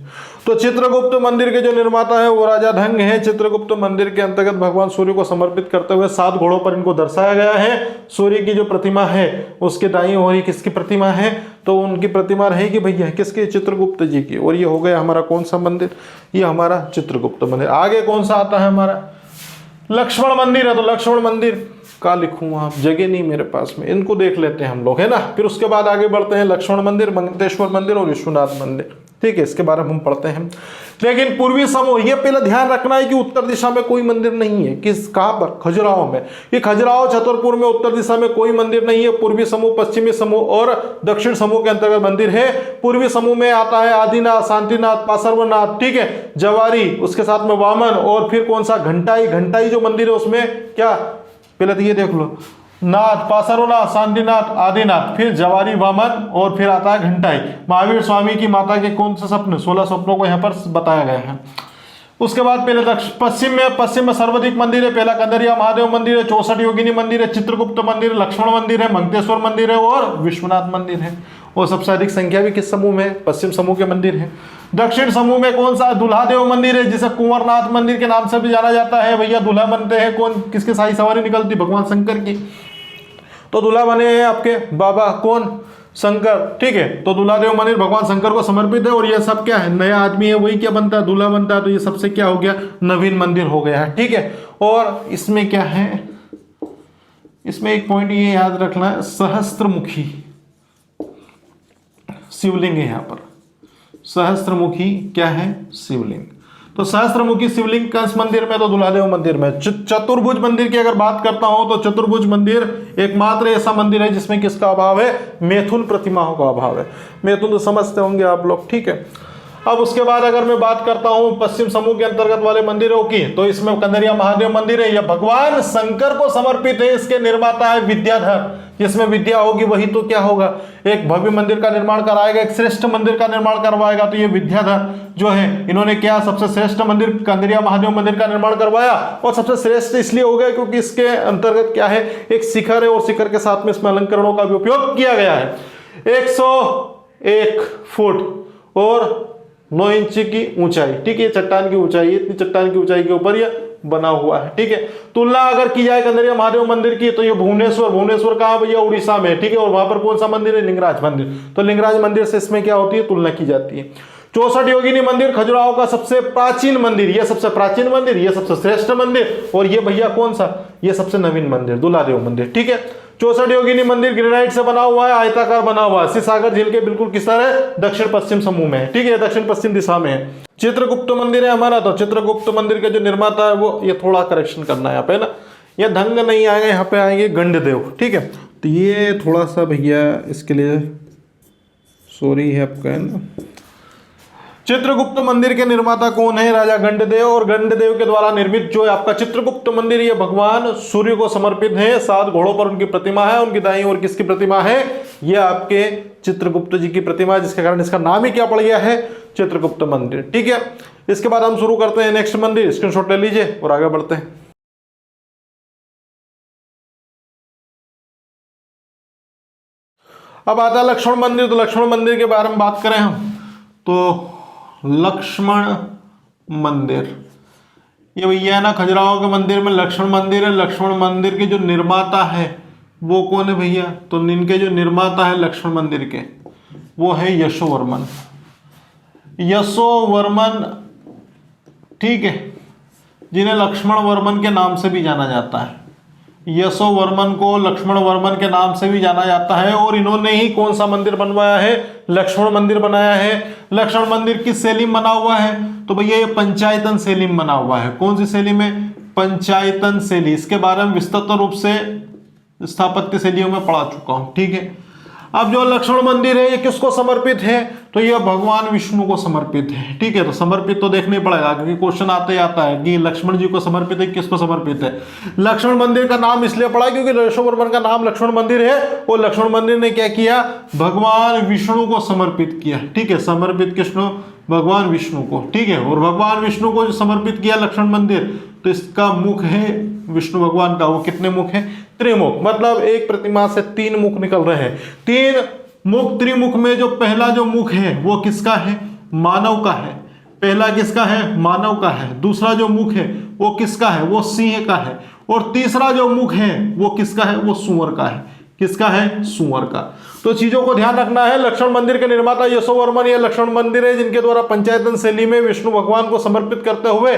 तो चित्रगुप्त मंदिर के जो निर्माता है वो राजा धंग है। चित्रगुप्त मंदिर के अंतर्गत भगवान सूर्य को समर्पित करते हुए 7 घोड़ों पर इनको दर्शाया गया है। सूर्य की जो प्रतिमा है उसके दाईं ओर ही किसकी प्रतिमा है? तो उनकी प्रतिमा रहेगी भैया किसकी? चित्रगुप्त जी की। और ये हो गया हमारा कौन सा मंदिर? ये हमारा चित्रगुप्त मंदिर। आगे कौन सा आता है हमारा? लक्ष्मण मंदिर है। तो लक्ष्मण मंदिर का लिखूं आप, जगह नहीं मेरे पास में, इनको देख लेते हैं हम लोग, है ना। फिर उसके बाद आगे बढ़ते हैं लक्ष्मण मंदिर, मंगतेश्वर मंदिर और विश्वनाथ मंदिर। ठीक है, इसके बारे में हम पढ़ते हैं। लेकिन पूर्वी समूह, ये पहले ध्यान रखना है कि उत्तर दिशा में कोई मंदिर नहीं है। किस, कहां पर? खजुराहो में। ये खजुराहो छतरपुर में उत्तर दिशा में कोई मंदिर नहीं है। पूर्वी समूह, पश्चिमी समूह और दक्षिण समूह के अंतर्गत मंदिर है। पूर्वी समूह में आता है आदिनाथ, शांतिनाथ, पार्श्वनाथ, ठीक है, जवारी, उसके साथ में वामन, और फिर कौन सा? घंटाई। घंटाई जो मंदिर है उसमें क्या? पहले तो ये देख लो, नाथ, पार्श्वनाथ, शांतिनाथ, आदिनाथ, फिर जवारी, वामन, और फिर आता है घंटाई। महावीर स्वामी की माता के कौन से स्वप्न? 16 स्वप्नों को यहाँ पर बताया गया है। उसके बाद पहले पश्चिम में सर्वाधिक मंदिर है। पहला कंदरिया महादेव मंदिर है, 64 योगिनी मंदिर है, चित्रगुप्त मंदिर, लक्ष्मण मंदिर है, मंगतेश्वर मंदिर है और विश्वनाथ मंदिर है। और सबसे अधिक संख्या भी किस समूह में है? पश्चिम समूह के मंदिर है। दक्षिण समूह में कौन सा? दुल्हादेव मंदिर है, जिसे कुंवरनाथ मंदिर के नाम से भी जाना जाता है। भैया दूल्हा बनते हैं कौन? किसके शाही सवारी निकलती? भगवान शंकर की। तो दूल्हा बने हैं आपके बाबा कौन? शंकर। ठीक है, तो दुल्हादेव मंदिर भगवान शंकर को समर्पित है। और ये सब क्या है? नया आदमी है वही क्या बनता है? दूल्हा बनता है। तो ये सबसे क्या हो गया? नवीन मंदिर हो गया है। ठीक है, और इसमें क्या है? इसमें एक पॉइंट ये याद रखना है, सहस्त्रमुखी शिवलिंग है यहाँ पर। सहस्त्रमुखी क्या है? शिवलिंग। तो सहस्त्रमुखी शिवलिंग किस मंदिर में? तो दुल्हादेव मंदिर में। चतुर्भुज मंदिर की अगर बात करता हूं तो चतुर्भुज मंदिर एकमात्र ऐसा मंदिर है जिसमें किसका अभाव है? मैथुन प्रतिमाओं का अभाव है। मैथुन तो समझते होंगे आप लोग। ठीक है, अब उसके बाद अगर मैं बात करता हूं पश्चिम समूह के अंतर्गत वाले मंदिरों की, तो इसमें कंदरिया महादेव मंदिर है। यह भगवान शंकर को समर्पित है। इसके निर्माता है विद्याधर। जिसमें विद्या होगी वही तो क्या होगा? एक भव्य मंदिर का निर्माण कराएगा, एक श्रेष्ठ मंदिर का निर्माण करवाएगा। तो ये विद्याधर जो है, इन्होंने क्या सबसे श्रेष्ठ मंदिर कंदरिया महादेव मंदिर का निर्माण करवाया। और सबसे श्रेष्ठ इसलिए हो गया क्योंकि इसके अंतर्गत क्या है? एक शिखर है और शिखर के साथ में इसमें अलंकरणों का भी उपयोग किया गया है। 101 फुट और 9 इंच की ऊंचाई। ठीक है, चट्टान की ऊंचाई, इतनी चट्टान की ऊंचाई के ऊपर यह बना हुआ है। ठीक है, तुलना अगर की जाए कंदरिया महादेव मंदिर की तो ये भुवनेश्वर कहाँ भैया? उड़ीसा में। ठीक है, और वहां पर कौन सा मंदिर है? लिंगराज मंदिर। तो लिंगराज मंदिर से इसमें क्या होती है? तुलना की जाती है। 64 योगिनी मंदिर खजुराहो का सबसे प्राचीन मंदिर। ये सबसे प्राचीन मंदिर, ये सबसे श्रेष्ठ मंदिर, और ये भैया कौन सा? ये सबसे नवीन मंदिर, दुल्हादेव मंदिर। ठीक है, 64 योगिनी मंदिर ग्रेनाइट से बना हुआ है, आयताकार बना हुआ है। शिव सागर झील के बिल्कुल किस तरह है? दक्षिण पश्चिम समूह में है। ठीक है, दक्षिण पश्चिम दिशा में है। चित्रगुप्त मंदिर है हमारा। तो चित्रगुप्त मंदिर के जो निर्माता है वो, ये थोड़ा करेक्शन करना है यहाँ पे ना, ये धंग नहीं आएगा, यहाँ पे आएंगे गंडदेव। ठीक है, तो ये थोड़ा सा भैया इसके लिए सॉरी है आपका, है ना। चित्रगुप्त मंदिर के निर्माता कौन है? राजा गंडदेव। और गंडदेव के द्वारा निर्मित जो है आपका चित्रगुप्त मंदिर, ये भगवान सूर्य को समर्पित है। 7 घोड़ों पर उनकी प्रतिमा है। उनकी दाईं ओर किसकी प्रतिमा है? ये आपके चित्रगुप्त जी की प्रतिमा है, जिसके कारण इसका नाम ही क्या पड़ गया है? चित्रगुप्त मंदिर। ठीक है, इसके बाद हम शुरू करते हैं नेक्स्ट मंदिर। स्क्रीनशॉट ले लीजिए और आगे बढ़ते हैं। अब आता है लक्ष्मण मंदिर। तो लक्ष्मण मंदिर के बारे में बात करें हम, तो लक्ष्मण मंदिर, ये भैया है ना खजुराहो के मंदिर में लक्ष्मण मंदिर है। लक्ष्मण मंदिर के जो निर्माता है वो कौन है भैया? तो इनके जो निर्माता है लक्ष्मण मंदिर के, वो है यशोवर्मन। यशोवर्मन, ठीक है, जिन्हें लक्ष्मण वर्मन के नाम से भी जाना जाता है। यशोवर्मन को लक्ष्मण वर्मन के नाम से भी जाना जाता है। और इन्होंने ही कौन सा मंदिर बनवाया है? लक्ष्मण मंदिर बनाया है। लक्ष्मण मंदिर किस शैली में बना हुआ है? तो भैया ये पंचायतन शैली में बना हुआ है। कौन सी शैली में? पंचायतन शैली। इसके बारे में विस्तृत रूप से स्थापत्य शैलियों में पढ़ा चुका हूं। ठीक है, अब जो लक्ष्मण मंदिर है ये किसको समर्पित है? तो ये भगवान विष्णु को समर्पित है। ठीक है, तो समर्पित तो देखना ही पड़ेगा क्योंकि क्वेश्चन आते आता है कि लक्ष्मण जी को समर्पित है, किसको समर्पित है। लक्ष्मण मंदिर का नाम इसलिए पड़ा क्योंकि यशोवर्मन का नाम लक्ष्मण मंदिर है और लक्ष्मण मंदिर ने क्या किया? भगवान विष्णु को समर्पित किया। ठीक है, समर्पित किसको? भगवान विष्णु को। ठीक है, और भगवान विष्णु को जो समर्पित किया लक्ष्मण मंदिर, तो इसका मुख है विष्णु भगवान का, वो कितने मुख है? त्रिमुख। मतलब एक प्रतिमा से 3 मुख निकल रहे हैं। 3 मुख, त्रिमुख में जो पहला जो मुख है वो किसका है? मानव का है। पहला किसका है? मानव का है। दूसरा जो मुख है वो किसका है? वो सिंह का है। और तीसरा जो मुख है वो किसका है? वो सूअर का है। किसका है? सूअर का। तो चीजों को ध्यान रखना है। लक्ष्मण मंदिर के निर्माता यशोवर्मन, ये लक्ष्मण मंदिर है जिनके द्वारा पंचायतन शैली में विष्णु भगवान को समर्पित करते हुए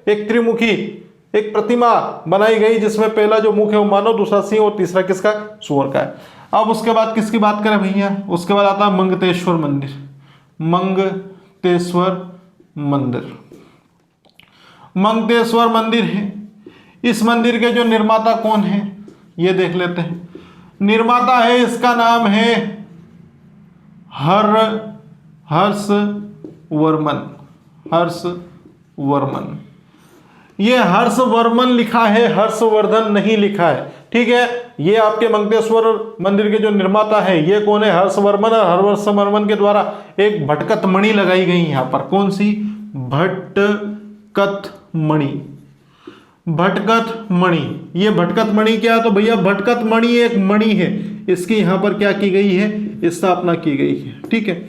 एक त्रिमुखी एक प्रतिमा बनाई गई, जिसमें पहला जो मुख है वो मानव, दूसरा सिंह और तीसरा किसका? सूअर का है। अब उसके बाद किसकी बात करें भैया? उसके बाद आता है मंगतेश्वर मंदिर। मंगतेश्वर मंदिर, मंगतेश्वर मंदिर है। इस मंदिर के जो निर्माता कौन है ये देख लेते हैं। निर्माता है, इसका नाम है हर्षवर्मन। हर्षवर्मन, ये हर्षवर्मन लिखा है, हर्षवर्धन नहीं लिखा है। ठीक है, ये आपके मंगतेश्वर मंदिर के जो निर्माता है ये कौन है? हर्षवर्मन। और हर्षवर्मन के द्वारा एक भटकत मणि लगाई गई यहाँ पर। कौन सी? भटकत मणि। भटकत मणि, ये भटकत मणि क्या है? तो भैया भटकत मणि एक मणि है, इसकी यहाँ पर क्या की गई है? स्थापना की गई है। ठीक है,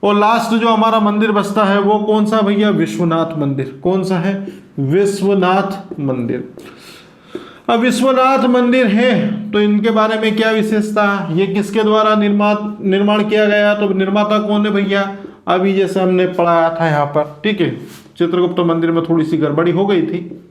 और लास्ट जो हमारा मंदिर बसता है वो कौन सा भैया? विश्वनाथ मंदिर। कौन सा है? विश्वनाथ मंदिर। अब विश्वनाथ मंदिर है तो इनके बारे में क्या विशेषता? ये किसके द्वारा निर्माण किया गया? तो निर्माता कौन है भैया? अभी जैसे हमने पढ़ाया था यहाँ पर। ठीक है, चित्रगुप्त मंदिर में थोड़ी सी गड़बड़ी हो गई थी,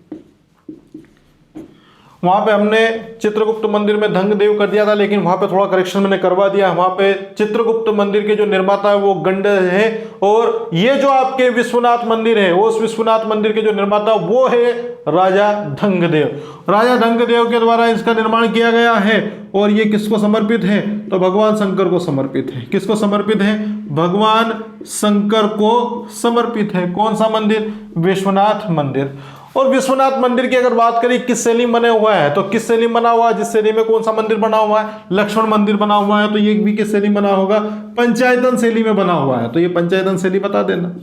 वहां पे हमने चित्रगुप्त मंदिर में धंगदेव कर दिया था, लेकिन वहां पे थोड़ा करेक्शन मैंने करवा दिया। वहां पे चित्रगुप्त मंदिर के जो निर्माता है वो गंड है, और ये जो आपके विश्वनाथ मंदिर है उस विश्वनाथ मंदिर के जो निर्माता वो है राजा धंगदेव। राजा धंगदेव के द्वारा इसका निर्माण किया गया है। और ये किसको समर्पित है? तो भगवान शंकर को समर्पित है। किसको समर्पित है? भगवान शंकर को समर्पित है। कौन सा मंदिर? विश्वनाथ मंदिर। और विश्वनाथ मंदिर की अगर बात करें किस शैली में बने हुआ है, तो किस शैली में बना हुआ है? जिस शैली में कौन सा मंदिर बना हुआ है? लक्ष्मण मंदिर बना हुआ है। तो ये भी किस शैली में बना होगा? पंचायतन शैली में बना हुआ है। तो ये पंचायतन शैली बता देना।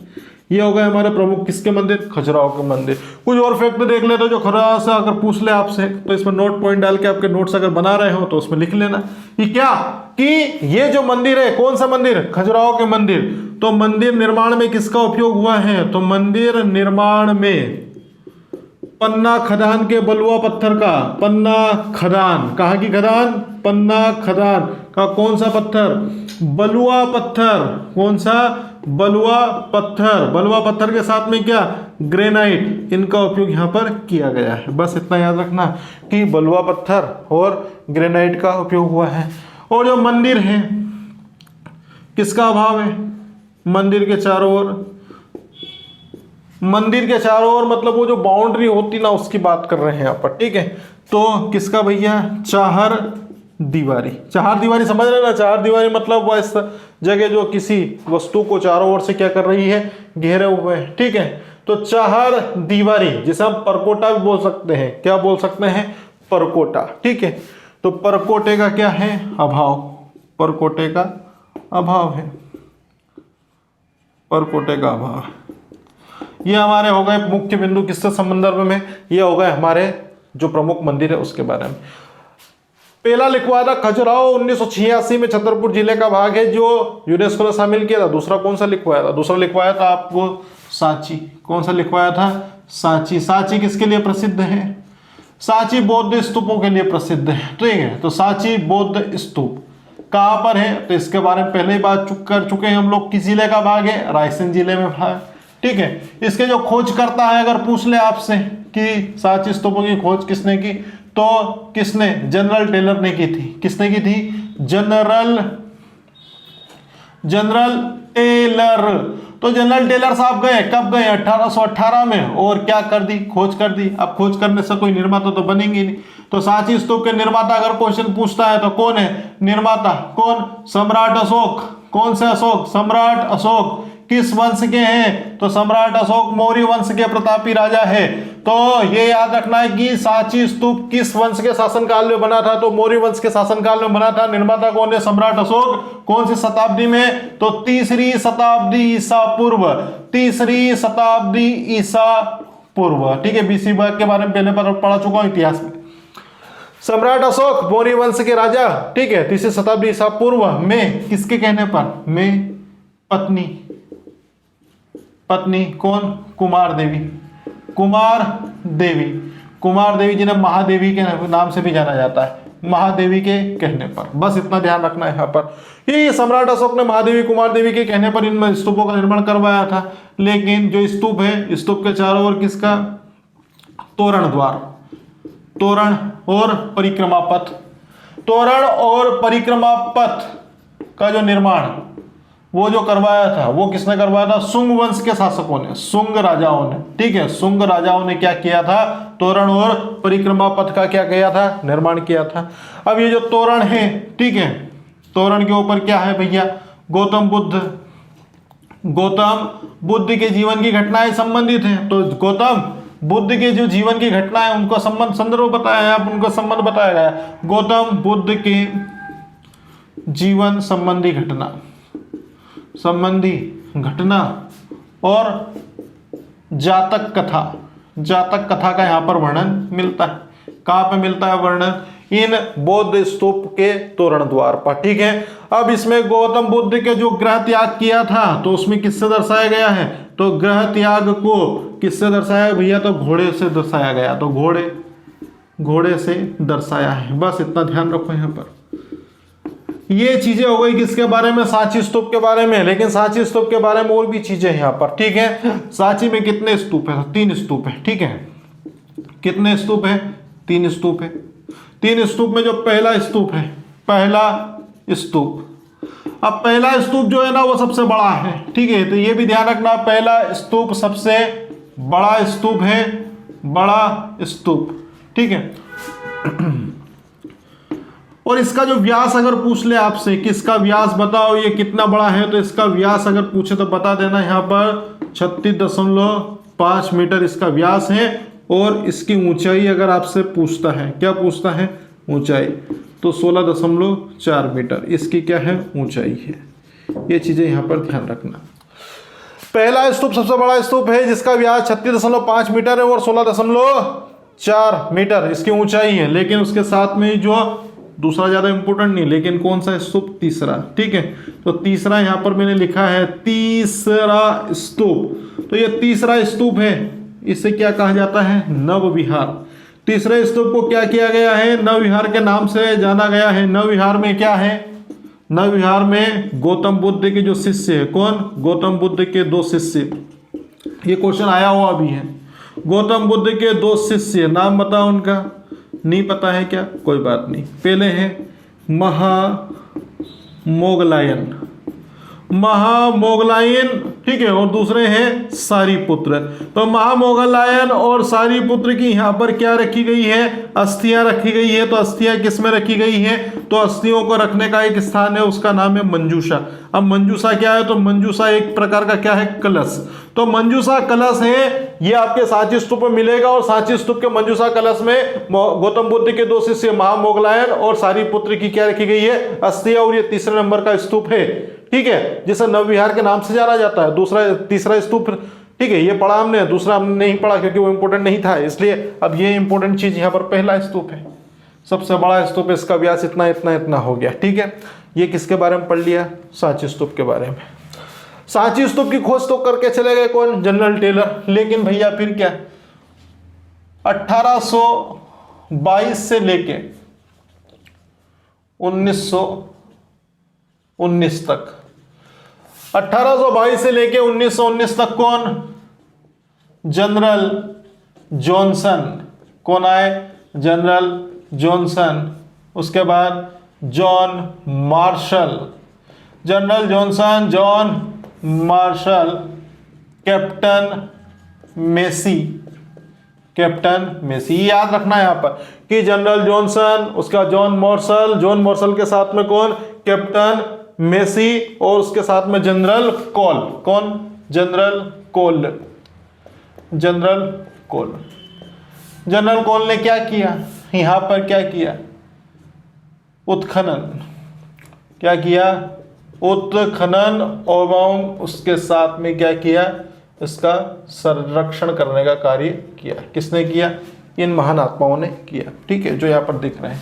ये हो गए हमारे प्रमुख किसके मंदिर? खजुराहो के मंदिर। कुछ और फैक्ट देख ले तो जो खजुराहो से अगर पूछ ले आपसे तो इसमें नोट पॉइंट डाल के आपके नोट्स अगर बना रहे हो तो उसमें लिख लेना कि क्या कि ये जो मंदिर है, कौन सा मंदिर? खजुराहो के मंदिर। तो मंदिर निर्माण में किसका उपयोग हुआ है? तो मंदिर निर्माण में पन्ना खदान के बलुआ पत्थर का, पन्ना खदान, कहाँ की खदान? पन्ना खदान का कौन सा पत्थर? बलुआ पत्थर। कौन सा? बलुआ पत्थर। बलुआ पत्थर के साथ में क्या? ग्रेनाइट, इनका उपयोग यहाँ पर किया गया है। बस इतना याद रखना कि बलुआ पत्थर और ग्रेनाइट का उपयोग हुआ है। और जो मंदिर है किसका अभाव है? मंदिर के चारों ओर, मंदिर के चारों ओर मतलब वो जो बाउंड्री होती ना उसकी बात कर रहे हैं यहाँ पर। ठीक है, तो किसका भैया, चार दीवारी। चार दीवारी समझ रहे ना, चार दीवारी मतलब वह इस जगह जो किसी वस्तु को चारों ओर से क्या कर रही है, घेरे हुए है, ठीक है। तो चार दीवारी जिसे हम परकोटा भी बोल सकते हैं, क्या बोल सकते हैं, परकोटा, ठीक है। तो परकोटे का क्या है, अभाव, परकोटे का अभाव है, परकोटे का अभाव। ये हमारे हो गए मुख्य बिंदु किससे संदर्भ में, ये हो गए हमारे जो प्रमुख मंदिर है उसके बारे में। पहला लिखवाया था खजुराहो 1986 में, छतरपुर जिले का भाग है जो यूनेस्को ने शामिल किया था। दूसरा कौन सा लिखवाया था, दूसरा लिखवाया था आपको सांची। कौन सा लिखवाया था, सांची। सांची किसके लिए प्रसिद्ध है, सांची बौद्ध स्तूपों के लिए प्रसिद्ध है, ठीक है। तो सांची बौद्ध स्तूप कहाँ पर है, तो इसके बारे में पहले ही बात कर चुके हैं हम लोग। किस जिले का भाग है, रायसेन जिले में भाग, ठीक है। इसके जो खोज करता है अगर पूछ ले आपसे कि सांची स्तूपों की खोज किसने की, तो किसने, जनरल टेलर ने की थी। किसने की थी, जनरल टेलर। तो जनरल टेलर साहब गए, कब गए, 1818 में, और क्या कर दी, खोज कर दी। अब खोज करने से कोई निर्माता तो बनेंगे नहीं। तो सांची स्तूप के निर्माता अगर क्वेश्चन पूछता है तो कौन है निर्माता, कौन, सम्राट अशोक। कौन से अशोक, सम्राट अशोक। किस वंश के हैं, तो सम्राट अशोक मौर्य वंश के प्रतापी राजा है। तो ये याद रखना है कि सांची स्तूप किस वंश के शासनकाल में बना था, तो मौर्य वंश के शासनकाल में बना था। निर्माता कौन है, सम्राट अशोक। कौन सी शताब्दी में, तो तीसरी शताब्दी ईसा पूर्व, तीसरी शताब्दी ईसा पूर्व, ठीक है। बीसी वर्ग के बारे में पहले पढ़ा चुका हूं इतिहास में। सम्राट अशोक मौर्य वंश के राजा, ठीक है, तीसरी शताब्दी ईसा पूर्व में, किसके कहने पर, में पत्नी, पत्नी कौन, कुमार देवी, कुमार देवी, कुमार देवी जिन्हें महादेवी के नाम से भी जाना जाता है, महादेवी के कहने पर। बस इतना ध्यान रखना है यहाँ पर, ये सम्राट अशोक ने महादेवी कुमार देवी के कहने पर इन स्तूपों का निर्माण करवाया था। लेकिन जो स्तूप है, स्तूप के चारों ओर किसका, तोरण द्वार, तोरण और परिक्रमा पथ, तोरण और परिक्रमा पथ का जो निर्माण वो जो करवाया था, वो किसने करवाया था, शुंग वंश के शासकों ने, शुंग राजाओं ने, ठीक है। शुंग राजाओं ने क्या किया था, तोरण और परिक्रमा पथ का क्या किया था, निर्माण किया था। अब ये जो तोरण है, ठीक है, तोरण के ऊपर क्या है भैया, गौतम बुद्ध के जीवन की घटनाएं संबंधित हैं। तो गौतम बुद्ध के जो जीवन की घटनाएं उनको संदर्भ बताया है, आप उनको संबंध बताया गया, गौतम बुद्ध के जीवन संबंधी घटना और जातक कथा का यहाँ पर वर्णन मिलता है। कहाँ पे मिलता है वर्णन, इन बौद्ध स्तूप के तोरण द्वार पर, ठीक है। अब इसमें गौतम बुद्ध के जो गृह त्याग किया था तो उसमें किससे दर्शाया गया है, तो गृह त्याग को किससे दर्शाया भैया, तो घोड़े से दर्शाया गया, तो घोड़े से दर्शाया है। बस इतना ध्यान रखो यहाँ पर। ये चीजें हो गई किसके बारे में, सांची स्तूप के बारे में। लेकिन सांची स्तूप के बारे में और भी चीजें यहाँ पर, ठीक है। सांची में कितने स्तूप है, 3 स्तूप है, ठीक है। कितने स्तूप है, 3 स्तूप है। 3 स्तूप में जो पहला स्तूप है, पहला स्तूप, अब पहला स्तूप जो है ना वो सबसे बड़ा है, ठीक है। तो ये भी ध्यान रखना, पहला स्तूप सबसे बड़ा स्तूप है, बड़ा स्तूप, ठीक है। और इसका जो व्यास अगर पूछ ले आपसे कि इसका व्यास बताओ ये कितना बड़ा है, तो इसका व्यास अगर पूछे तो बता देना यहाँ पर 36.5 मीटर इसका व्यास है। और इसकी ऊंचाई अगर आपसे पूछता है, क्या पूछता है, ऊंचाई, तो 16.4 मीटर इसकी क्या है, ऊंचाई है। ये चीजें यहाँ पर ध्यान रखना। पहला स्तूप सबसे बड़ा स्तूप है जिसका व्यास 36.5 मीटर है और 16.4 मीटर इसकी ऊंचाई है। लेकिन उसके साथ में जो दूसरा ज्यादा इंपॉर्टेंट नहीं, लेकिन कौन सा स्तूप, तीसरा, ठीक है। तो तीसरा यहां पर मैंने लिखा है तीसरा स्तूप। तो ये तीसरा स्तूप है, इसे क्या कहा जाता है, नवविहार। तीसरे स्तूप को क्या किया गया है, नवविहार के नाम से जाना गया है। नवविहार में क्या है, नवविहार में गौतम बुद्ध के जो शिष्य है, कौन, गौतम बुद्ध के 2 शिष्य, ये क्वेश्चन आया हुआ भी है। गौतम बुद्ध के 2 शिष्य, नाम बताओ उनका, नहीं पता है क्या, कोई बात नहीं। पहले है महामोगलायन महामोगलायन, ठीक है, और दूसरे हैं सारीपुत्र। तो महामोगलायन और सारीपुत्र की यहाँ पर क्या रखी गई है, अस्थियां रखी गई है। तो अस्थियां किस में रखी गई है, तो अस्थियों को रखने का एक स्थान है, उसका नाम है मंजूषा। अब मंजूषा क्या है, तो मंजूषा एक प्रकार का क्या है, कलश। तो मंजूषा कलश है, ये आपके सांची स्तूप में मिलेगा। और सांची स्तूप के मंजूषा कलश में गौतम बुद्ध के 2 शिष्य महामोगलायन और सारीपुत्र की क्या रखी गई है, अस्थियां। और ये तीसरे नंबर का स्तूप है, ठीक है, जिसे नवविहार के नाम से जाना जाता है। तीसरा स्तूप, ठीक है, ये पढ़ा हमने, दूसरा हमने नहीं पढ़ा क्योंकि वो इंपोर्टेंट नहीं था, इसलिए अब ये इंपोर्टेंट चीज यहाँ पर पहला स्तूप है, सबसे बड़ा स्तूप है, इसका व्यास इतना इतना इतना हो गया, ठीक है। ये किसके बारे में पढ़ लिया, सांची स्तूप के बारे में। सांची स्तूप की खोज तो करके चले गए कौन, जनरल टेलर। लेकिन भैया फिर क्या, 1822 से लेके 1919 तक, 1822 से लेके 1919 तक कौन, जनरल जॉनसन। कौन आए, जनरल जॉनसन। उसके बाद John Marshall, General Johnson, John Marshall, captain Massey, Captain Massey. याद रखना है यहां पर कि जनरल जॉनसन, उसका जॉन मार्शल, जॉन मार्शल के साथ में कौन, कैप्टन मेसी, और उसके साथ में जनरल कोल। कौन, जनरल कोल, जनरल कोल। जनरल कोल ने क्या किया, यहां पर क्या किया, उत्खनन। क्या किया, उत्खनन, एवं उसके साथ में क्या किया, इसका संरक्षण करने का कार्य किया। किसने किया, इन महान आत्माओं ने किया, ठीक है, जो यहाँ पर दिख रहे हैं।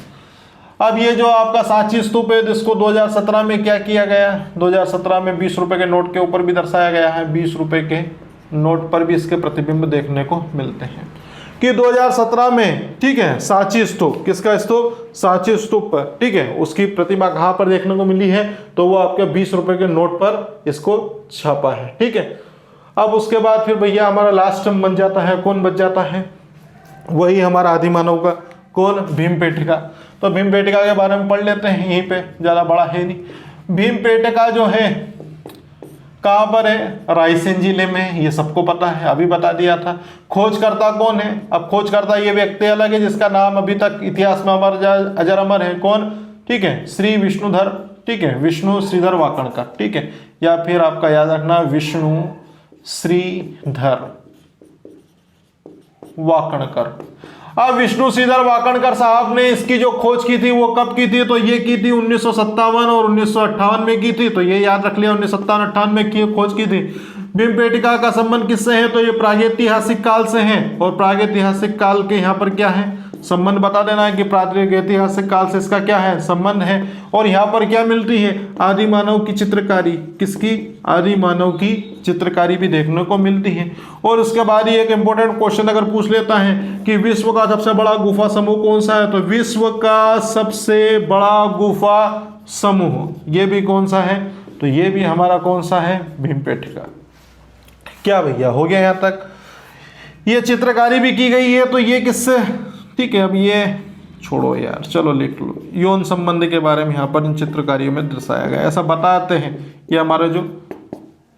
अब ये जो आपका सांची स्तूप है, जिसको 2017 में क्या किया गया, 2017 में 20 रुपए के नोट के ऊपर भी दर्शाया गया है, 20 रुपए के नोट पर भी इसके प्रतिबिंब देखने को मिलते हैं कि 2017 में, ठीक है, सांची स्तूप, किसका स्तूप, सांची स्तूप पर, ठीक है, उसकी प्रतिमा कहाँ पर देखने को मिली है, तो वो आपके 20 रुपए के नोट पर इसको छापा है, ठीक है। अब उसके बाद फिर भैया हमारा लास्ट बन जाता है, कौन बच जाता है, वही हमारा आदिमानव का, कौन, भीमपेटिका। तो भीमपेटिका के बारे में पढ़ लेते हैं, यहीं पे, ज्यादा बड़ा है नहीं। भीमपेटिका जो है कहाँ पर है, रायसेन जिले में, ये सबको पता है, अभी बता दिया था। खोजकर्ता कौन है, अब खोजकर्ता ये व्यक्ति अलग है जिसका नाम अभी तक इतिहास में अजर अमर है, कौन, ठीक है, श्री विष्णुधर, ठीक है, विष्णु श्रीधर वाकणकर, ठीक है, या फिर आपका याद रखना विष्णु श्रीधर वाकणकर। अब विष्णु श्रीधर वाकणकर साहब ने इसकी जो खोज की थी वो कब की थी, तो ये की थी 1957 और 1958 में की थी। तो ये याद रख लिया, 1957-58 में की खोज की थी। भीमपेटिका का संबंध किससे है, तो ये प्रागैतिहासिक काल से है। और प्रागैतिहासिक काल के यहाँ पर क्या है, संबंध बता देना है कि प्रागैतिहासिक काल से इसका क्या है, संबंध है। और यहाँ पर क्या मिलती है, आदि मानव की चित्रकारी, किसकी, आदि मानव की चित्रकारी भी देखने को मिलती है। और उसके बाद ही एक इंपॉर्टेंट क्वेश्चन अगर पूछ लेता है कि विश्व का सबसे बड़ा गुफा समूह कौन सा है, तो विश्व का सबसे बड़ा गुफा समूह ये भी कौन सा है, तो ये भी हमारा कौन सा है, भीमपेटिका। क्या भैया हो गया यहाँ तक, ये चित्रकारी भी की गई है। तो ये किससे, ठीक है, अब ये छोड़ो यार, चलो लिख लो, यौन संबंध के बारे में यहाँ पर इन चित्रकारियों में दर्शाया गया, ऐसा बताते हैं ये हमारे जो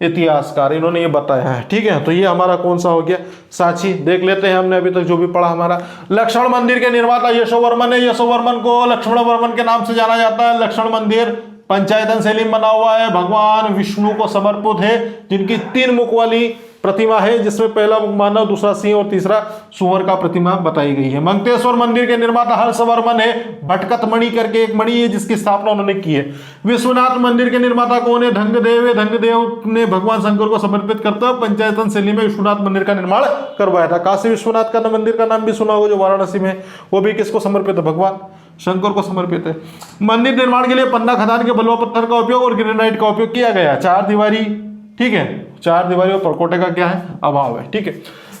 इतिहासकार इन्होंने ये बताया है, ठीक है। तो ये हमारा कौन सा हो गया, सांची। देख लेते हैं हमने अभी तक जो भी पढ़ा हमारा। लक्ष्मण मंदिर के निर्माता यशोवर्मन है, यशोवर्मन को लक्ष्मण वर्मन के नाम से जाना जाता है। लक्ष्मण मंदिर पंचायतन शैली में बना हुआ है, भगवान विष्णु को समर्पित है, जिनकी 3 मुख वाली प्रतिमा है, जिसमें पहला मुख मानव, दूसरा सिंह और तीसरा सुअर का प्रतिमा बताई गई है। मंगतेश्वर मंदिर के निर्माता हर्षवर्मन है, भटकत मणि करके एक मणि है जिसकी स्थापना उन्होंने की है। विश्वनाथ मंदिर के निर्माता कौन है, धंगदेव है, धंगदेव ने भगवान शंकर को समर्पित करता है पंचायतन शैली में विश्वनाथ मंदिर का निर्माण करवाया था। काशी विश्वनाथ का मंदिर का नाम भी सुना होगा जो वाराणसी में, वो भी किसको समर्पित है, भगवान शंकर को समर्पित है। मंदिर निर्माण के लिए पन्ना खदान के बलुआ पत्थर का उपयोग और ग्रेनाइट का उपयोग किया गया। 4 दीवारी, ठीक है, 4 दीवारी और परकोटे का क्या है, अभाव है, ठीक है।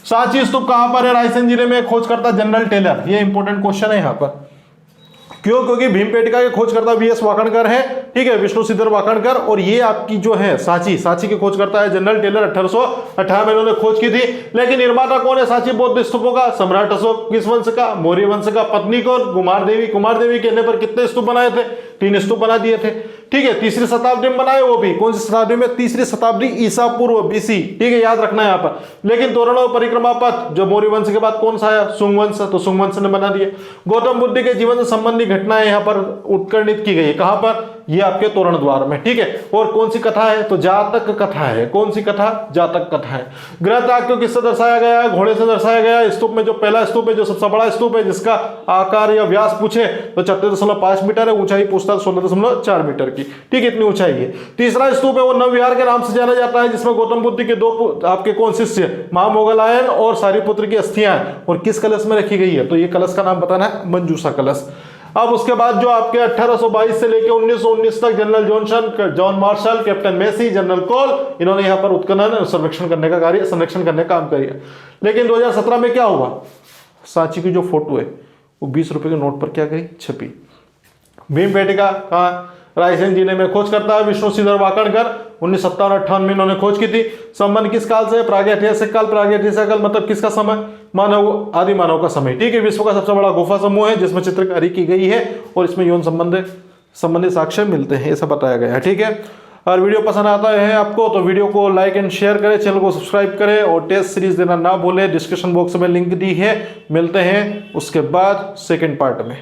सांची स्तूप कहां पर है, रायसेन जिले में। खोजकर्ता जनरल टेलर, ये इंपॉर्टेंट क्वेश्चन है यहाँ पर, क्यों, क्योंकि भीमपेटिका के खोजकर्ता वीएस वाकणकर है, ठीक है, विष्णु श्रीधर वाकणकर। और ये आपकी जो है सांची के खोजकर्ता है जनरल टेलर। 1858 में इन्होंने खोज की थी। लेकिन निर्माता कौन है सांची बौद्ध स्तूपों का, सम्राट अशोक। किस वंश का, मौर्य वंश का। पत्नी कौन, कुमार देवी। कुमार देवी कहने पर कितने स्तूप बनाए थे, 3 स्तूप बना दिए थे। ठीक है, तीसरी शताब्दी में बनाए, वो भी कौन सी शताब्दी में, तीसरी शताब्दी ईसा पूर्व बीसी, ठीक है, याद रखना है यहाँ पर। लेकिन तोरण और परिक्रमा पथ जो मौर्य वंश के बाद कौन सा आया, सुंग वंश, तो सुंग वंश ने बना दिया। गौतम बुद्ध के जीवन से संबंधी घटनाएं यहाँ पर उत्कीर्णित की गई है, कहां पर, ये आपके तोरण द्वार में, ठीक है। और कौन सी कथा है, तो जातक कथा है, कौन सी कथा, जातक कथा है। ग्रह त्याग को किससे दर्शाया गया है, घोड़े से दर्शाया गया है। स्तूप में जो पहला स्तूप है, जो सबसे बड़ा स्तूप है, जिसका आकार या व्यास पूछे तो 34.5 मीटर है, ऊंचाई पूछता है 16.4 मीटर की, ठीक है, इतनी ऊंचाई है। तीसरा स्तूप है वो नवविहार के नाम से जाना जाता है, जिसमें गौतम बुद्ध के दो आपके कौन शिष्य महामोगलायन और सारिपुत्र की अस्थियां हैं, और किस कलश में रखी गई है, तो ये कलश का नाम बताना है, मंजूषा कलश। अब उसके बाद जो आपके 1822 से लेकर 1919 तक general Johnson, John Marshall, captain Massey, general Cole, इन्होंने यहाँ पर उत्खनन संरक्षण करने का कार्य, संरक्षण करने का काम किया। लेकिन 2017 में क्या हुआ, सांची की जो फोटो है वो 20 रुपए के नोट पर क्या करी, छपी। भीमबेटका कहाँ, रायसेन जिले में। खोज करता है विष्णु श्रीधर वाकणकर, 1957-58 में इन्होंने खोज की थी। संबंध किस काल से, प्रागैतिहासिक काल, प्रागैतिहासिक काल मतलब किसका समय, मानव, आदि मानव का समय, ठीक है। विश्व का सबसे बड़ा गुफा समूह है जिसमें चित्रकारी की गई है और इसमें यौन संबंधी साक्ष्य मिलते हैं, ऐसा बताया गया है, ठीक है। और वीडियो पसंद आता है आपको तो वीडियो को लाइक एंड शेयर करें, चैनल को सब्सक्राइब करें और टेस्ट सीरीज देना ना भूलें। डिस्क्रिप्शन बॉक्स में लिंक दी है, मिलते हैं उसके बाद सेकंड पार्ट में।